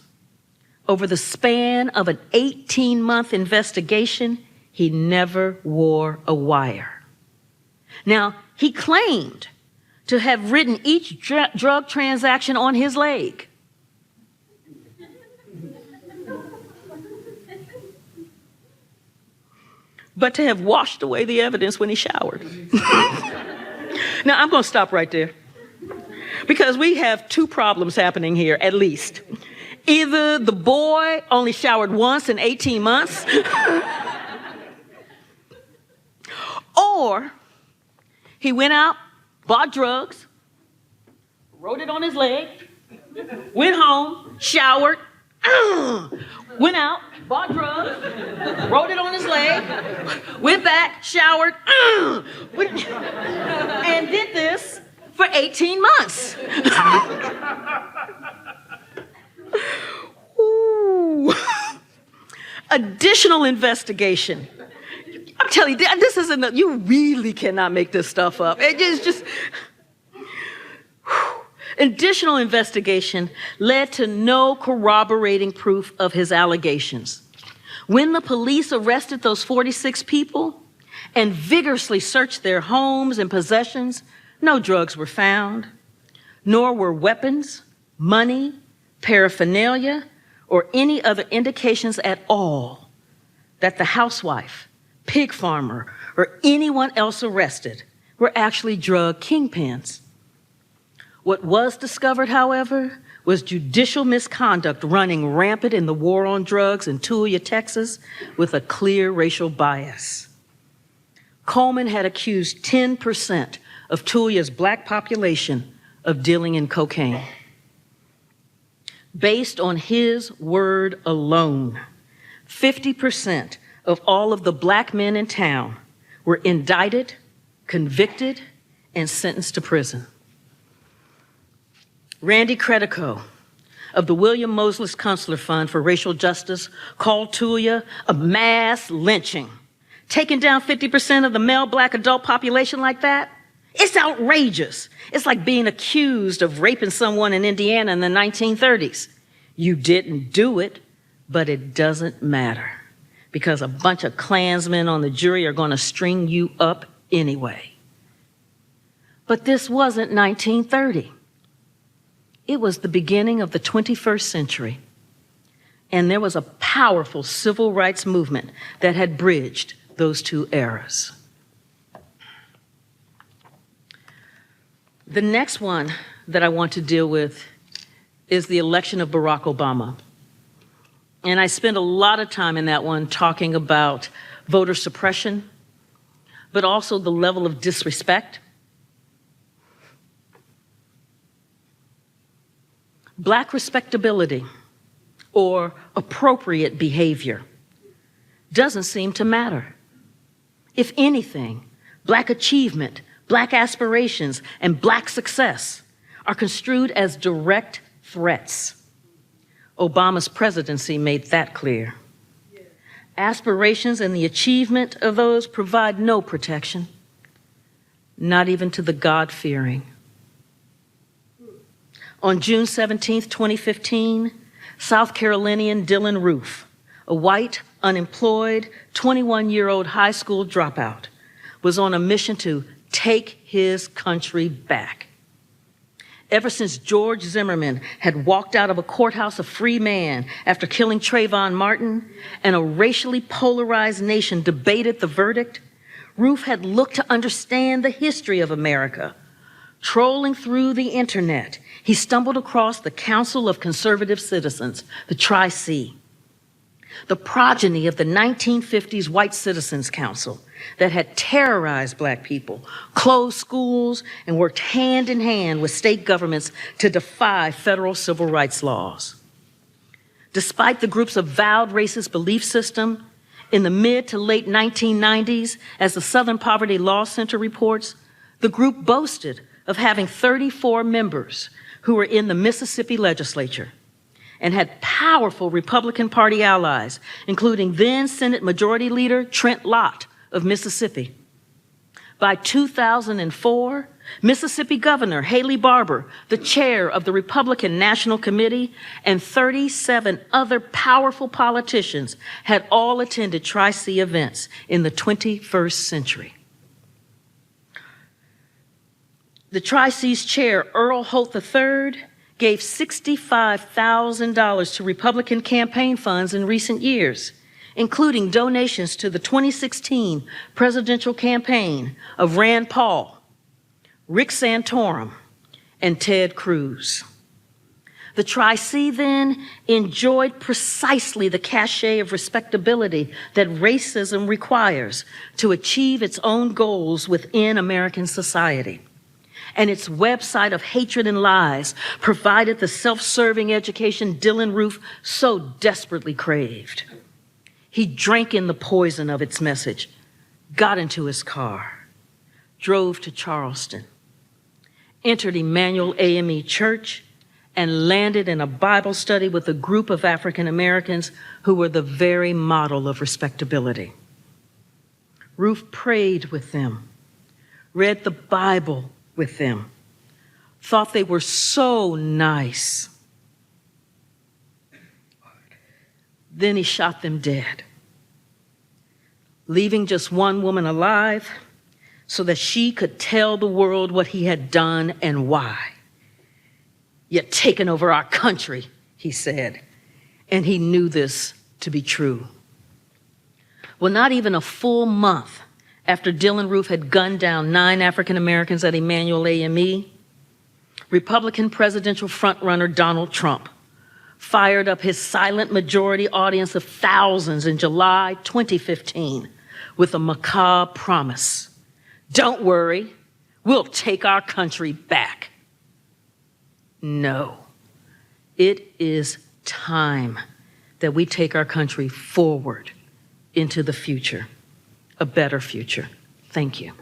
Over the span of an 18-month investigation, he never wore a wire. Now, he claimed to have written each drug transaction on his leg. but to have washed away the evidence when he showered. Now, I'm going to stop right there because we have two problems happening here, at least. Either the boy only showered once in 18 months, or he went out, bought drugs, wrote it on his leg, went home, showered, went out, bought drugs, wrote it on his leg, went back, showered, and did this for 18 months. Ooh. Additional investigation. I'm telling you, this isn't, you really cannot make this stuff up. It is just. Additional investigation led to no corroborating proof of his allegations. When the police arrested those 46 people and vigorously searched their homes and possessions, no drugs were found, nor were weapons, money, paraphernalia, or any other indications at all that the housewife, pig farmer, or anyone else arrested were actually drug kingpins. What was discovered, however, was judicial misconduct running rampant in the war on drugs in Tulia, Texas, with a clear racial bias. Coleman had accused 10% of Tulia's black population of dealing in cocaine. Based on his word alone, 50% of all of the black men in town were indicted, convicted, and sentenced to prison. Randy Credico of the William Moseless Counselor Fund for Racial Justice called Tulia a mass lynching. Taking down 50% of the male black adult population like that? It's outrageous. It's like being accused of raping someone in Indiana in the 1930s. You didn't do it, but it doesn't matter because a bunch of Klansmen on the jury are going to string you up anyway. But this wasn't 1930. It was the beginning of the 21st century, and there was a powerful civil rights movement that had bridged those two eras. The next one that I want to deal with is the election of Barack Obama. And I spent a lot of time in that one talking about voter suppression, but also the level of disrespect. Black respectability or appropriate behavior doesn't seem to matter. If anything, black achievement, black aspirations, and black success are construed as direct threats. Obama's presidency made that clear. Aspirations and the achievement of those provide no protection, not even to the God-fearing. On June 17, 2015, South Carolinian Dylan Roof, a white, unemployed, 21-year-old high school dropout, was on a mission to take his country back. Ever since George Zimmerman had walked out of a courthouse a free man after killing Trayvon Martin, and a racially polarized nation debated the verdict, Roof had looked to understand the history of America. Trolling through the internet, he stumbled across the Council of Conservative Citizens, the Tri-C, the progeny of the 1950s White Citizens Council that had terrorized black people, closed schools, and worked hand in hand with state governments to defy federal civil rights laws. Despite the group's avowed racist belief system, in the mid to late 1990s, as the Southern Poverty Law Center reports, the group boasted of having 34 members who were in the Mississippi legislature and had powerful Republican Party allies, including then Senate Majority Leader Trent Lott of Mississippi. By 2004, Mississippi Governor Haley Barbour, the chair of the Republican National Committee, and 37 other powerful politicians had all attended Tri-C events in the 21st century. The Tri-C's chair, Earl Holt III, gave $65,000 to Republican campaign funds in recent years, including donations to the 2016 presidential campaign of Rand Paul, Rick Santorum, and Ted Cruz. The Tri-C then enjoyed precisely the cachet of respectability that racism requires to achieve its own goals within American society. And its website of hatred and lies provided the self-serving education Dylann Roof so desperately craved. He drank in the poison of its message, got into his car, drove to Charleston, entered Emmanuel AME Church, and landed in a Bible study with a group of African Americans who were the very model of respectability. Roof prayed with them, read the Bible with them, thought they were so nice. Then he shot them dead, leaving just one woman alive so that she could tell the world what he had done and why. Yet taken over our country, he said, and he knew this to be true. Well, not even a full month after Dylann Roof had gunned down 9 African Americans at Emmanuel AME, Republican presidential frontrunner Donald Trump fired up his silent majority audience of thousands in July 2015 with a macabre promise. Don't worry, we'll take our country back. No, it is time that we take our country forward into the future, a better future. Thank you.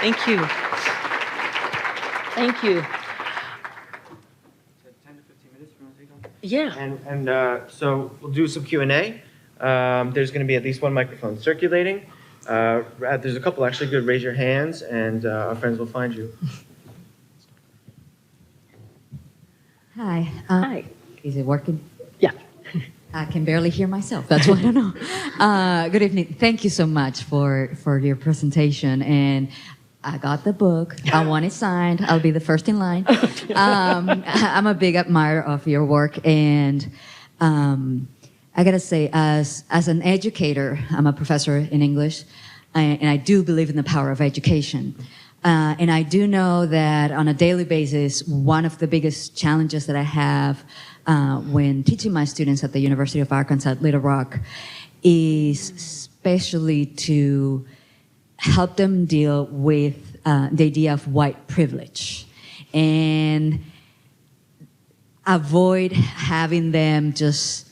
Thank you. Thank you. 10 to 15 minutes from the Yeah. And so we'll do some Q&A. There's going to be at least one microphone circulating. There's a couple actually. Good. Raise your hands, and our friends will find you. Hi. Hi. Is it working? Yeah. I can barely hear myself. That's why I don't know. Good evening. Thank you so much for your presentation. And I got the book. I want it signed. I'll be the first in line. I'm a big admirer of your work. And I got to say, as an educator, I'm a professor in English, and I do believe in the power of education. And I do know that on a daily basis, one of the biggest challenges that I have when teaching my students at the University of Arkansas at Little Rock is especially to help them deal with the idea of white privilege and avoid having them just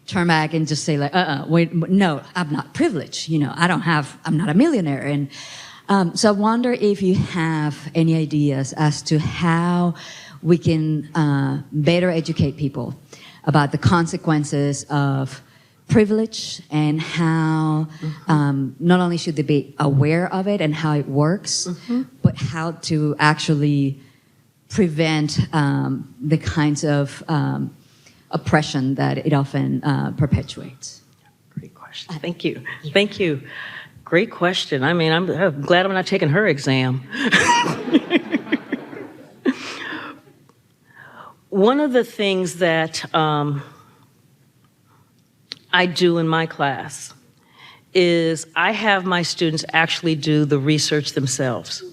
turn back and just say like, wait, no, I'm not privileged. You know, I'm not a millionaire. And so I wonder if you have any ideas as to how we can better educate people about the consequences of privilege and how not only should they be aware of it and how it works, but how to actually prevent the kinds of oppression that it often perpetuates. Great question. Thank you. Thank you. Great question. I mean, I'm glad I'm not taking her exam. One of the things that I do in my class is I have my students actually do the research themselves.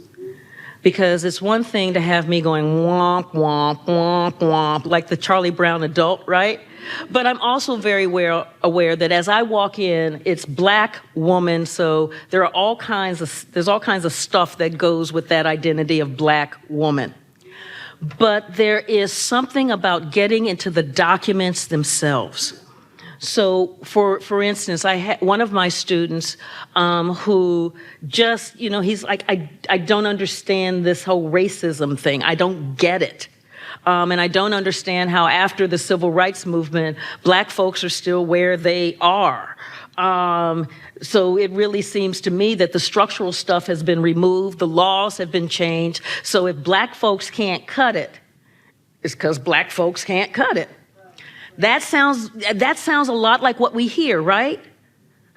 Because it's one thing to have me going womp, womp, womp, womp, like the Charlie Brown adult, right? But I'm also very aware that as I walk in, it's Black woman, so there's all kinds of stuff that goes with that identity of Black woman. But there is something about getting into the documents themselves. So, for instance, I had one of my students who just, he's like, I don't understand this whole racism thing. I don't get it. And I don't understand how after the civil rights movement, Black folks are still where they are. So it really seems to me that the structural stuff has been removed, the laws have been changed. So if Black folks can't cut it, It's because black folks can't cut it. That sounds a lot like what we hear, right?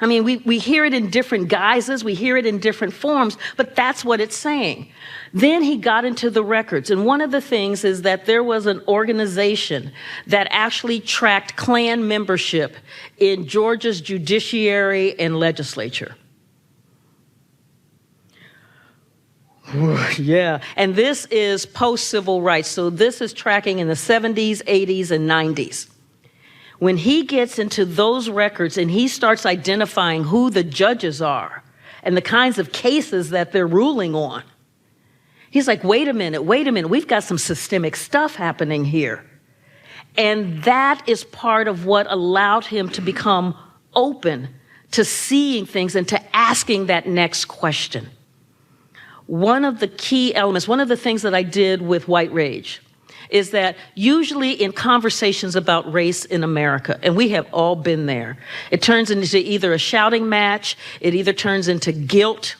I mean, we hear it in different guises, we hear it in different forms, but that's what it's saying. Then he got into the records, and one of the things is that there was an organization that actually tracked Klan membership in Georgia's judiciary and legislature. Yeah, and this is post-civil rights, so this is tracking in the 70s, 80s, and 90s. When he gets into those records and he starts identifying who the judges are and the kinds of cases that they're ruling on, he's like, wait a minute, we've got some systemic stuff happening here. And that is part of what allowed him to become open to seeing things and to asking that next question. One of the key elements, one of the things that I did with White Rage is that usually in conversations about race in America, and we have all been there, it turns into either a shouting match, it either turns into guilt,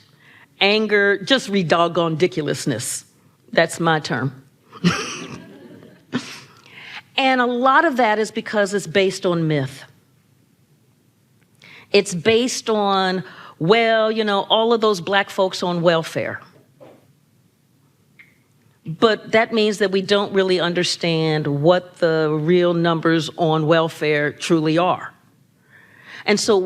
anger, just doggone ridiculousness. That's my term. And a lot of that is because it's based on myth. It's based on, well, you know, all of those black folks on welfare. But that means that we don't really understand what the real numbers on welfare truly are. And so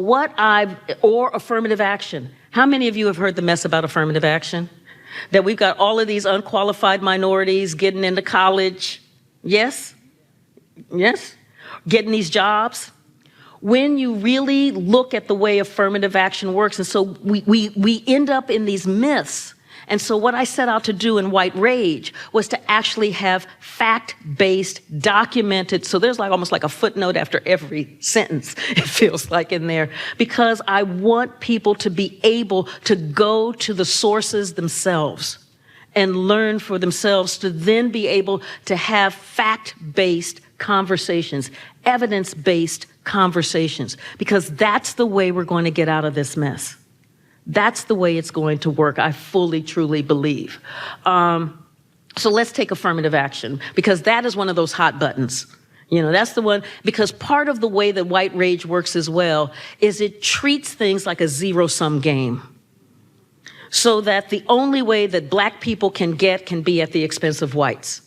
or affirmative action. How many of you have heard the mess about affirmative action? That we've got all of these unqualified minorities getting into college. Yes? Yes? Getting these jobs. When you really look at the way affirmative action works, and so we end up in these myths. And so what I set out to do in White Rage was to actually have fact-based, documented, so there's like almost like a footnote after every sentence, it feels like in there, because I want people to be able to go to the sources themselves and learn for themselves to then be able to have fact-based conversations, evidence-based conversations, because that's the way we're going to get out of this mess. That's the way it's going to work, I fully, truly believe. So let's take affirmative action, because that is one of those hot buttons. You know, that's the one, because part of the way that White Rage works as well is it treats things like a zero-sum game. So that the only way that black people can be at the expense of whites,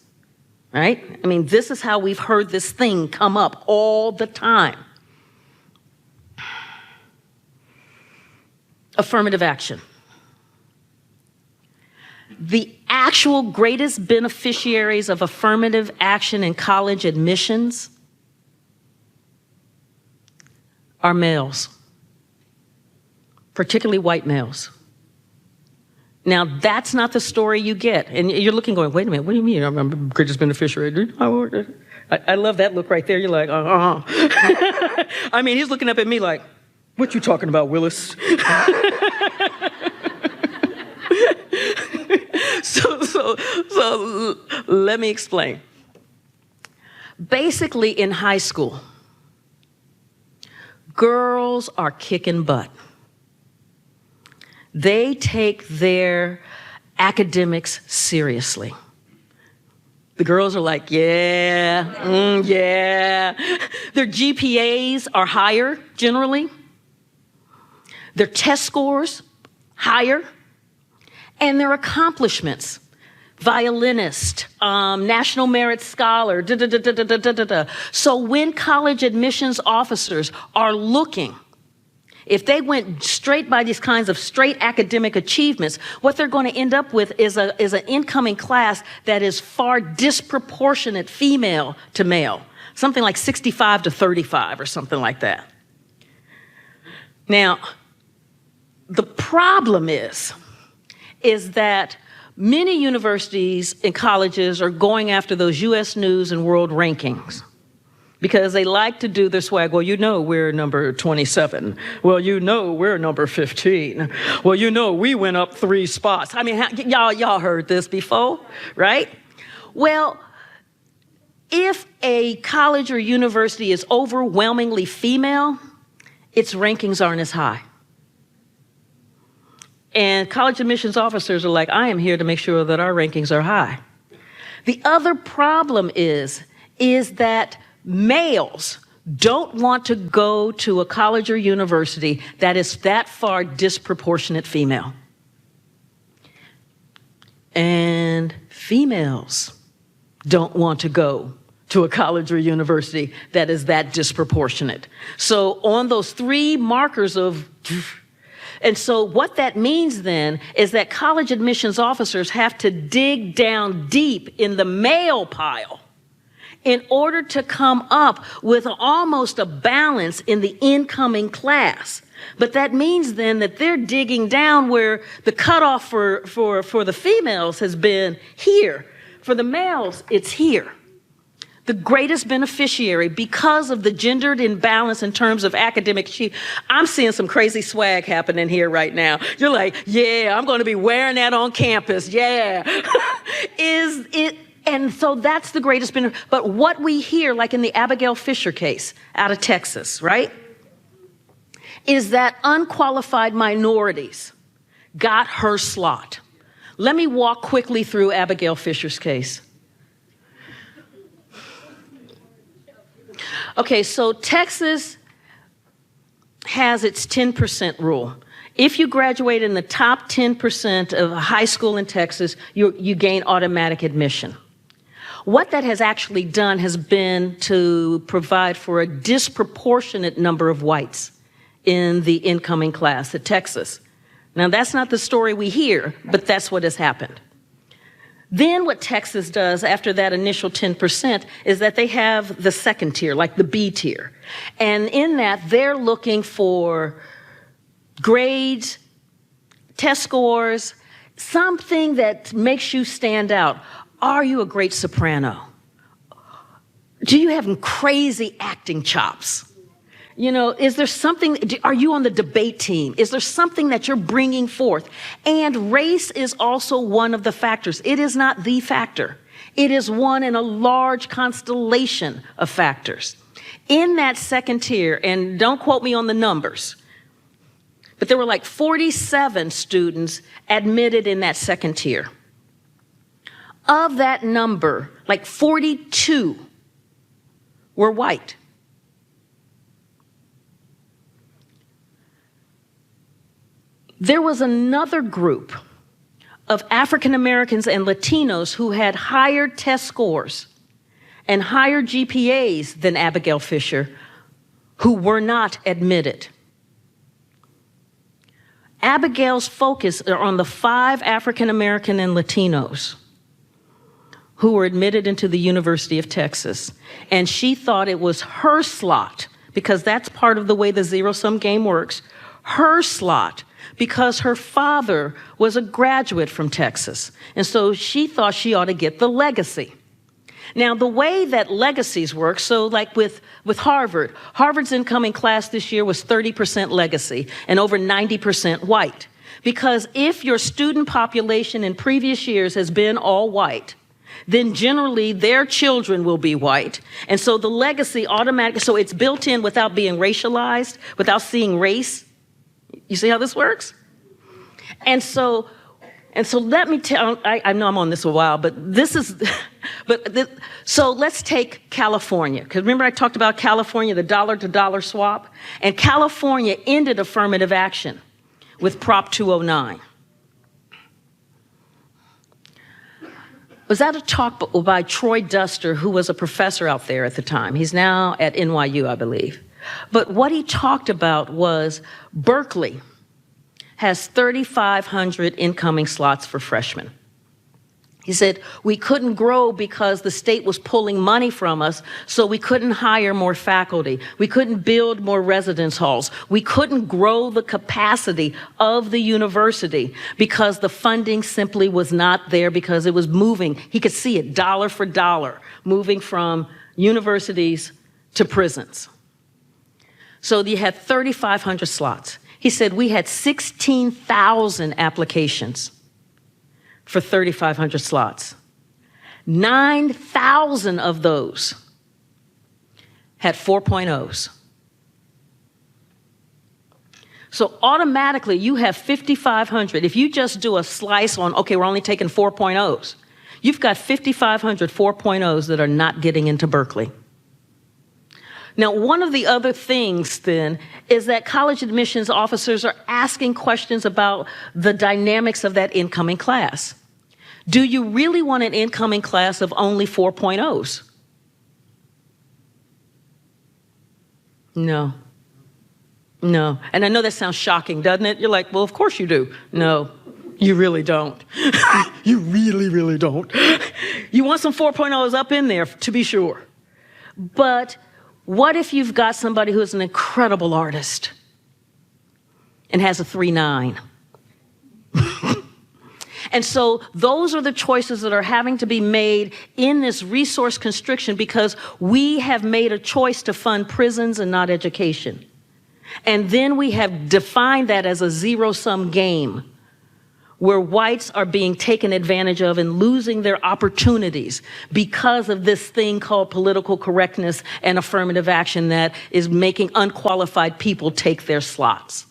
right? I mean, this is how we've heard this thing come up all the time. Affirmative action. The actual greatest beneficiaries of affirmative action in college admissions are males, particularly white males. Now, that's not the story you get. And you're looking going, wait a minute, what do you mean? I'm the greatest beneficiary. I love that look right there. You're like, I mean, he's looking up at me like, what you talking about, Willis? So let me explain. Basically, in high school, girls are kicking butt. They take their academics seriously. The girls are like, yeah. Their GPAs are higher, generally. Their test scores, higher. And their accomplishments, violinist, National Merit Scholar, So when college admissions officers are looking, if they went straight by these kinds of straight academic achievements, what they're going to end up with is an incoming class that is far disproportionate female to male, something like 65 to 35 or something like that. Now, the problem is that many universities and colleges are going after those U.S. News and World rankings because they like to do their swag. Well, you know we're number 27. Well, you know we're number 15. Well, you know we went up 3 spots. I mean, y'all heard this before, right? Well, if a college or university is overwhelmingly female, its rankings aren't as high. And college admissions officers are like, I am here to make sure that our rankings are high. The other problem is that males don't want to go to a college or university that is that far disproportionate female. And females don't want to go to a college or university that is that disproportionate. So on those three markers of, and so what that means then is that college admissions officers have to dig down deep in the male pile in order to come up with almost a balance in the incoming class. But that means then that they're digging down where the cutoff for the females has been here. For the males, it's here. The greatest beneficiary, because of the gendered imbalance in terms of academic achievement. I'm seeing some crazy swag happening here right now. You're like, yeah, I'm going to be wearing that on campus. Yeah. And so that's the greatest benefit. But what we hear, like in the Abigail Fisher case out of Texas, right, is that unqualified minorities got her slot. Let me walk quickly through Abigail Fisher's case. Okay, so Texas has its 10% rule. If you graduate in the top 10% of a high school in Texas, you gain automatic admission. What that has actually done has been to provide for a disproportionate number of whites in the incoming class at Texas. Now, that's not the story we hear, but that's what has happened. Then what Texas does after that initial 10% is that they have the second tier, like the B tier. And in that, they're looking for grades, test scores, something that makes you stand out. Are you a great soprano? Do you have crazy acting chops? You know, is there something, are you on the debate team? Is there something that you're bringing forth? And race is also one of the factors. It is not the factor. It is one in a large constellation of factors. In that second tier, and don't quote me on the numbers, but there were like 47 students admitted in that second tier. Of that number, like 42 were white. There was another group of African Americans and Latinos who had higher test scores and higher GPAs than Abigail Fisher, who were not admitted. Abigail's focus are on the 5 African American and Latinos who were admitted into the University of Texas. And she thought it was her slot, because that's part of the way the zero-sum game works, her slot, because her father was a graduate from Texas. And so she thought she ought to get the legacy. Now, the way that legacies work, so like with Harvard, Harvard's incoming class this year was 30% legacy and over 90% white. Because if your student population in previous years has been all white, then generally their children will be white. And so the legacy automatically, so it's built in without being racialized, without seeing race. You see how this works? And so let me tell, I know I'm on this a while, but this is, so let's take California. Because remember I talked about California, the dollar-to-dollar swap? And California ended affirmative action with Prop 209. Was that a talk by Troy Duster, who was a professor out there at the time? He's now at NYU, I believe. But what he talked about was Berkeley has 3,500 incoming slots for freshmen. He said, we couldn't grow because the state was pulling money from us, so we couldn't hire more faculty. We couldn't build more residence halls. We couldn't grow the capacity of the university because the funding simply was not there, because it was moving. He could see it dollar for dollar, moving from universities to prisons. So you had 3,500 slots. He said we had 16,000 applications for 3,500 slots. 9,000 of those had 4.0s. So automatically you have 5,500. If you just do a slice on, okay, we're only taking 4.0s, You've got 5,500 4.0s that are not getting into Berkeley. Now, one of the other things then is that college admissions officers are asking questions about the dynamics of that incoming class. Do you really want an incoming class of only 4.0s? No. No. And I know that sounds shocking, doesn't it? You're like, well, of course you do. No, you really don't. You really, really don't. You want some 4.0s up in there, to be sure. But what if you've got somebody who is an incredible artist and has a 3.9? And so those are the choices that are having to be made in this resource constriction because we have made a choice to fund prisons and not education. And then we have defined that as a zero-sum game where whites are being taken advantage of and losing their opportunities because of this thing called political correctness and affirmative action that is making unqualified people take their slots.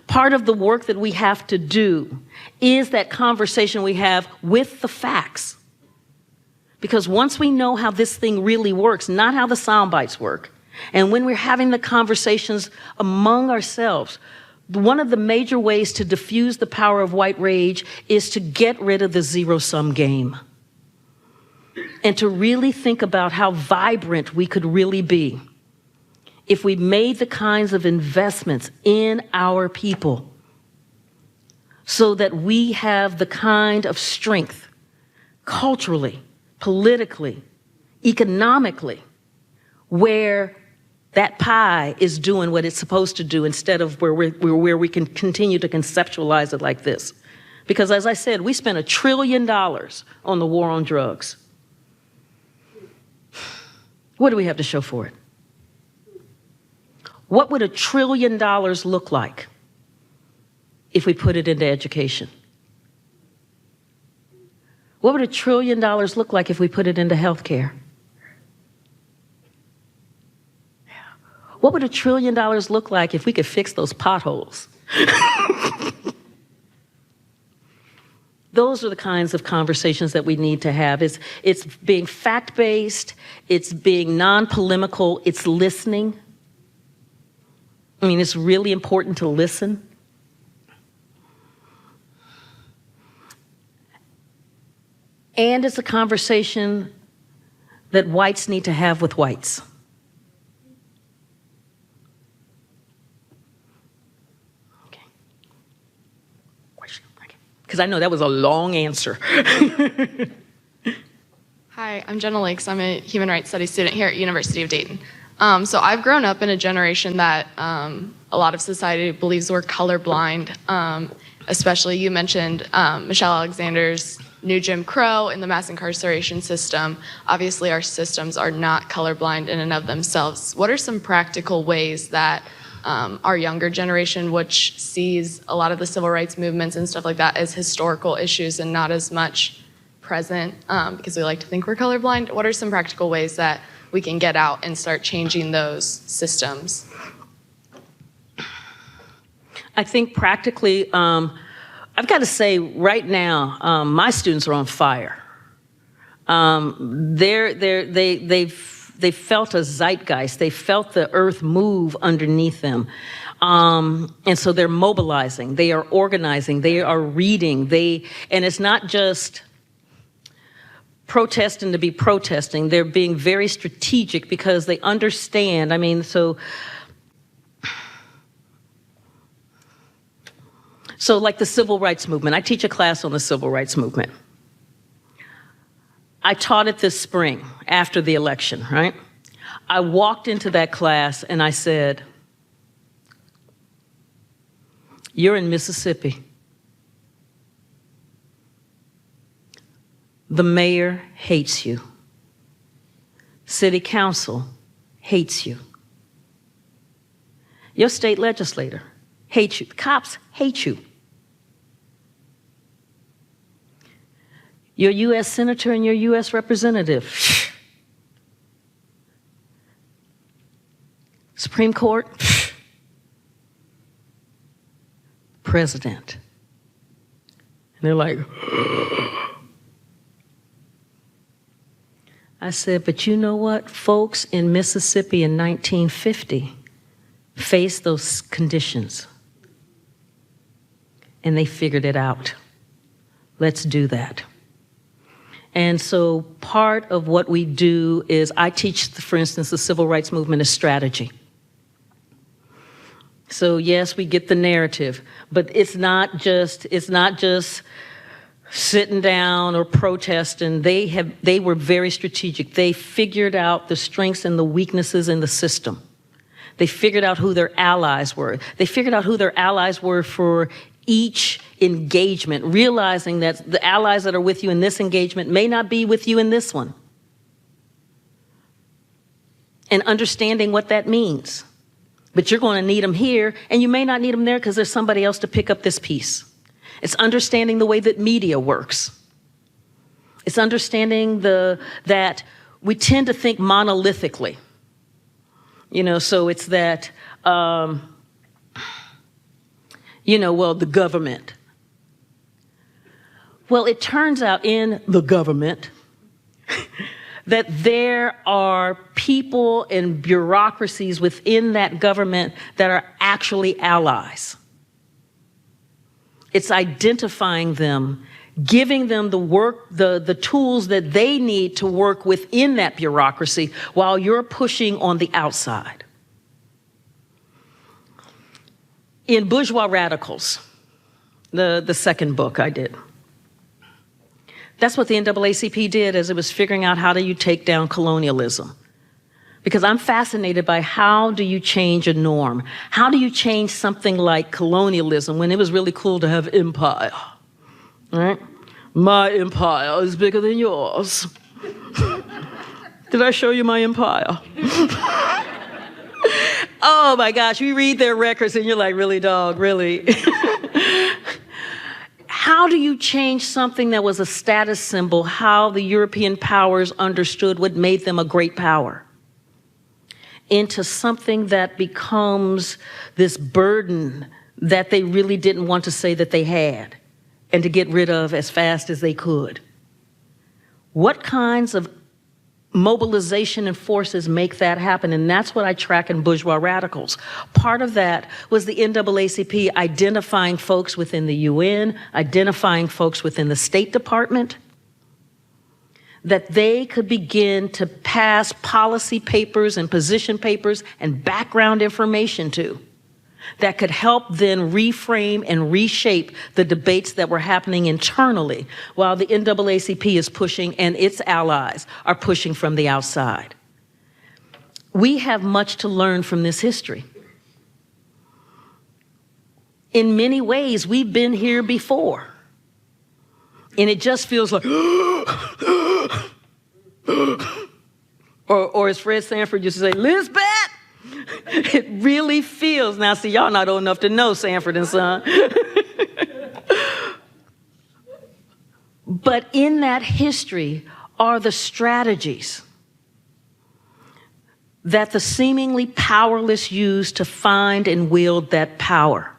Part of the work that we have to do is that conversation we have with the facts. Because once we know how this thing really works, not how the sound bites work, and when we're having the conversations among ourselves, one of the major ways to diffuse the power of white rage is to get rid of the zero-sum game and to really think about how vibrant we could really be if we made the kinds of investments in our people so that we have the kind of strength culturally, politically, economically, where that pie is doing what it's supposed to do instead of where we can continue to conceptualize it like this. Because as I said, we spent $1 trillion on the war on drugs. What do we have to show for it? What would $1 trillion look like if we put it into education? What would $1 trillion look like if we put it into healthcare? What would $1 trillion look like if we could fix those potholes? Those are the kinds of conversations that we need to have. It's being fact-based, it's being non-polemical, it's listening. I mean, it's really important to listen. And it's a conversation that whites need to have with whites. Okay. Question. Okay. Because I know that was a long answer. Hi, I'm Jenna Lakes. I'm a human rights studies student here at University of Dayton. So I've grown up in a generation that a lot of society believes we're colorblind, especially you mentioned Michelle Alexander's New Jim Crow and the mass incarceration system. Obviously, our systems are not colorblind in and of themselves. What are some practical ways that our younger generation, which sees a lot of the civil rights movements and stuff like that as historical issues and not as much present because we like to think we're colorblind, what are some practical ways that we can get out and start changing those systems? I think practically, I've got to say right now, my students are on fire. They felt a zeitgeist. They felt the earth move underneath them. And so they're mobilizing, they are organizing, they are reading, and it's not just protesting to be protesting. They're being very strategic because they understand. I mean, so like the civil rights movement. I teach a class on the civil rights movement. I taught it this spring after the election, right? I walked into that class and I said, you're in Mississippi. The mayor hates you. City council hates you. Your state legislator hates you. The cops hate you. Your U.S. senator and your U.S. representative. Supreme Court. President. And they're like, I said, but you know what? Folks in Mississippi in 1950 faced those conditions. And they figured it out. Let's do that. And so part of what we do is I teach, for instance, the civil rights movement as strategy. So yes, we get the narrative, but it's not just sitting down or protesting. They were very strategic. They figured out the strengths and the weaknesses in the system. They figured out who their allies were. They figured out who their allies were for each engagement, realizing that the allies that are with you in this engagement may not be with you in this one. And understanding what that means. But you're going to need them here, and you may not need them there because there's somebody else to pick up this piece. It's understanding the way that media works. It's understanding that we tend to think monolithically. So it's that, well, the government. Well, it turns out in the government that there are people and bureaucracies within that government that are actually allies. It's identifying them, giving them the work, the tools that they need to work within that bureaucracy while you're pushing on the outside. In Bourgeois Radicals, the second book I did, that's what the NAACP did, as it was figuring out how do you take down colonialism. Because I'm fascinated by how do you change a norm? How do you change something like colonialism when it was really cool to have empire? Right? My empire is bigger than yours. Did I show you my empire? Oh my gosh, you read their records and you're like, really, dog, really? How do you change something that was a status symbol, how the European powers understood what made them a great power, into something that becomes this burden that they really didn't want to say that they had and to get rid of as fast as they could? What kinds of mobilization and forces make that happen? And that's what I track in Bourgeois Radicals. Part of that was the NAACP identifying folks within the UN, identifying folks within the State Department, that they could begin to pass policy papers and position papers and background information to, that could help then reframe and reshape the debates that were happening internally while the NAACP is pushing and its allies are pushing from the outside. We have much to learn from this history. In many ways, we've been here before. And it just feels like, or as Fred Sanford used to say, Lisbeth! It really feels, now see, y'all not old enough to know Sanford and Son. But in that history are the strategies that the seemingly powerless use to find and wield that power,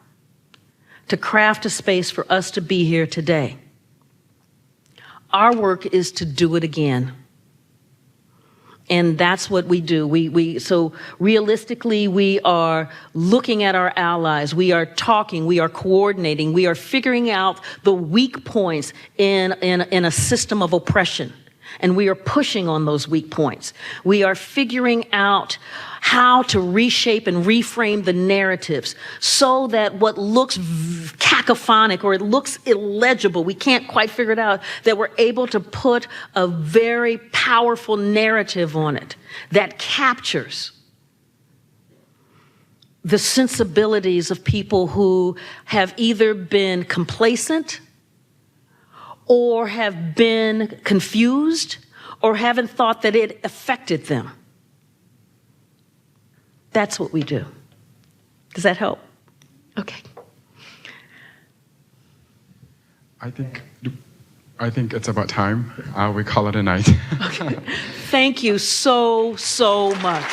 to craft a space for us to be here today. Our work is to do it again. And that's what we do. So realistically, we are looking at our allies. We are talking. We are coordinating. We are figuring out the weak points in a system of oppression. And we are pushing on those weak points. We are figuring out how to reshape and reframe the narratives so that what looks cacophonic or it looks illegible, we can't quite figure it out, that we're able to put a very powerful narrative on it that captures the sensibilities of people who have either been complacent or have been confused or haven't thought that it affected them. That's what we do. Does that help? Okay. I think it's about time. We call it a night. Okay. Thank you so much.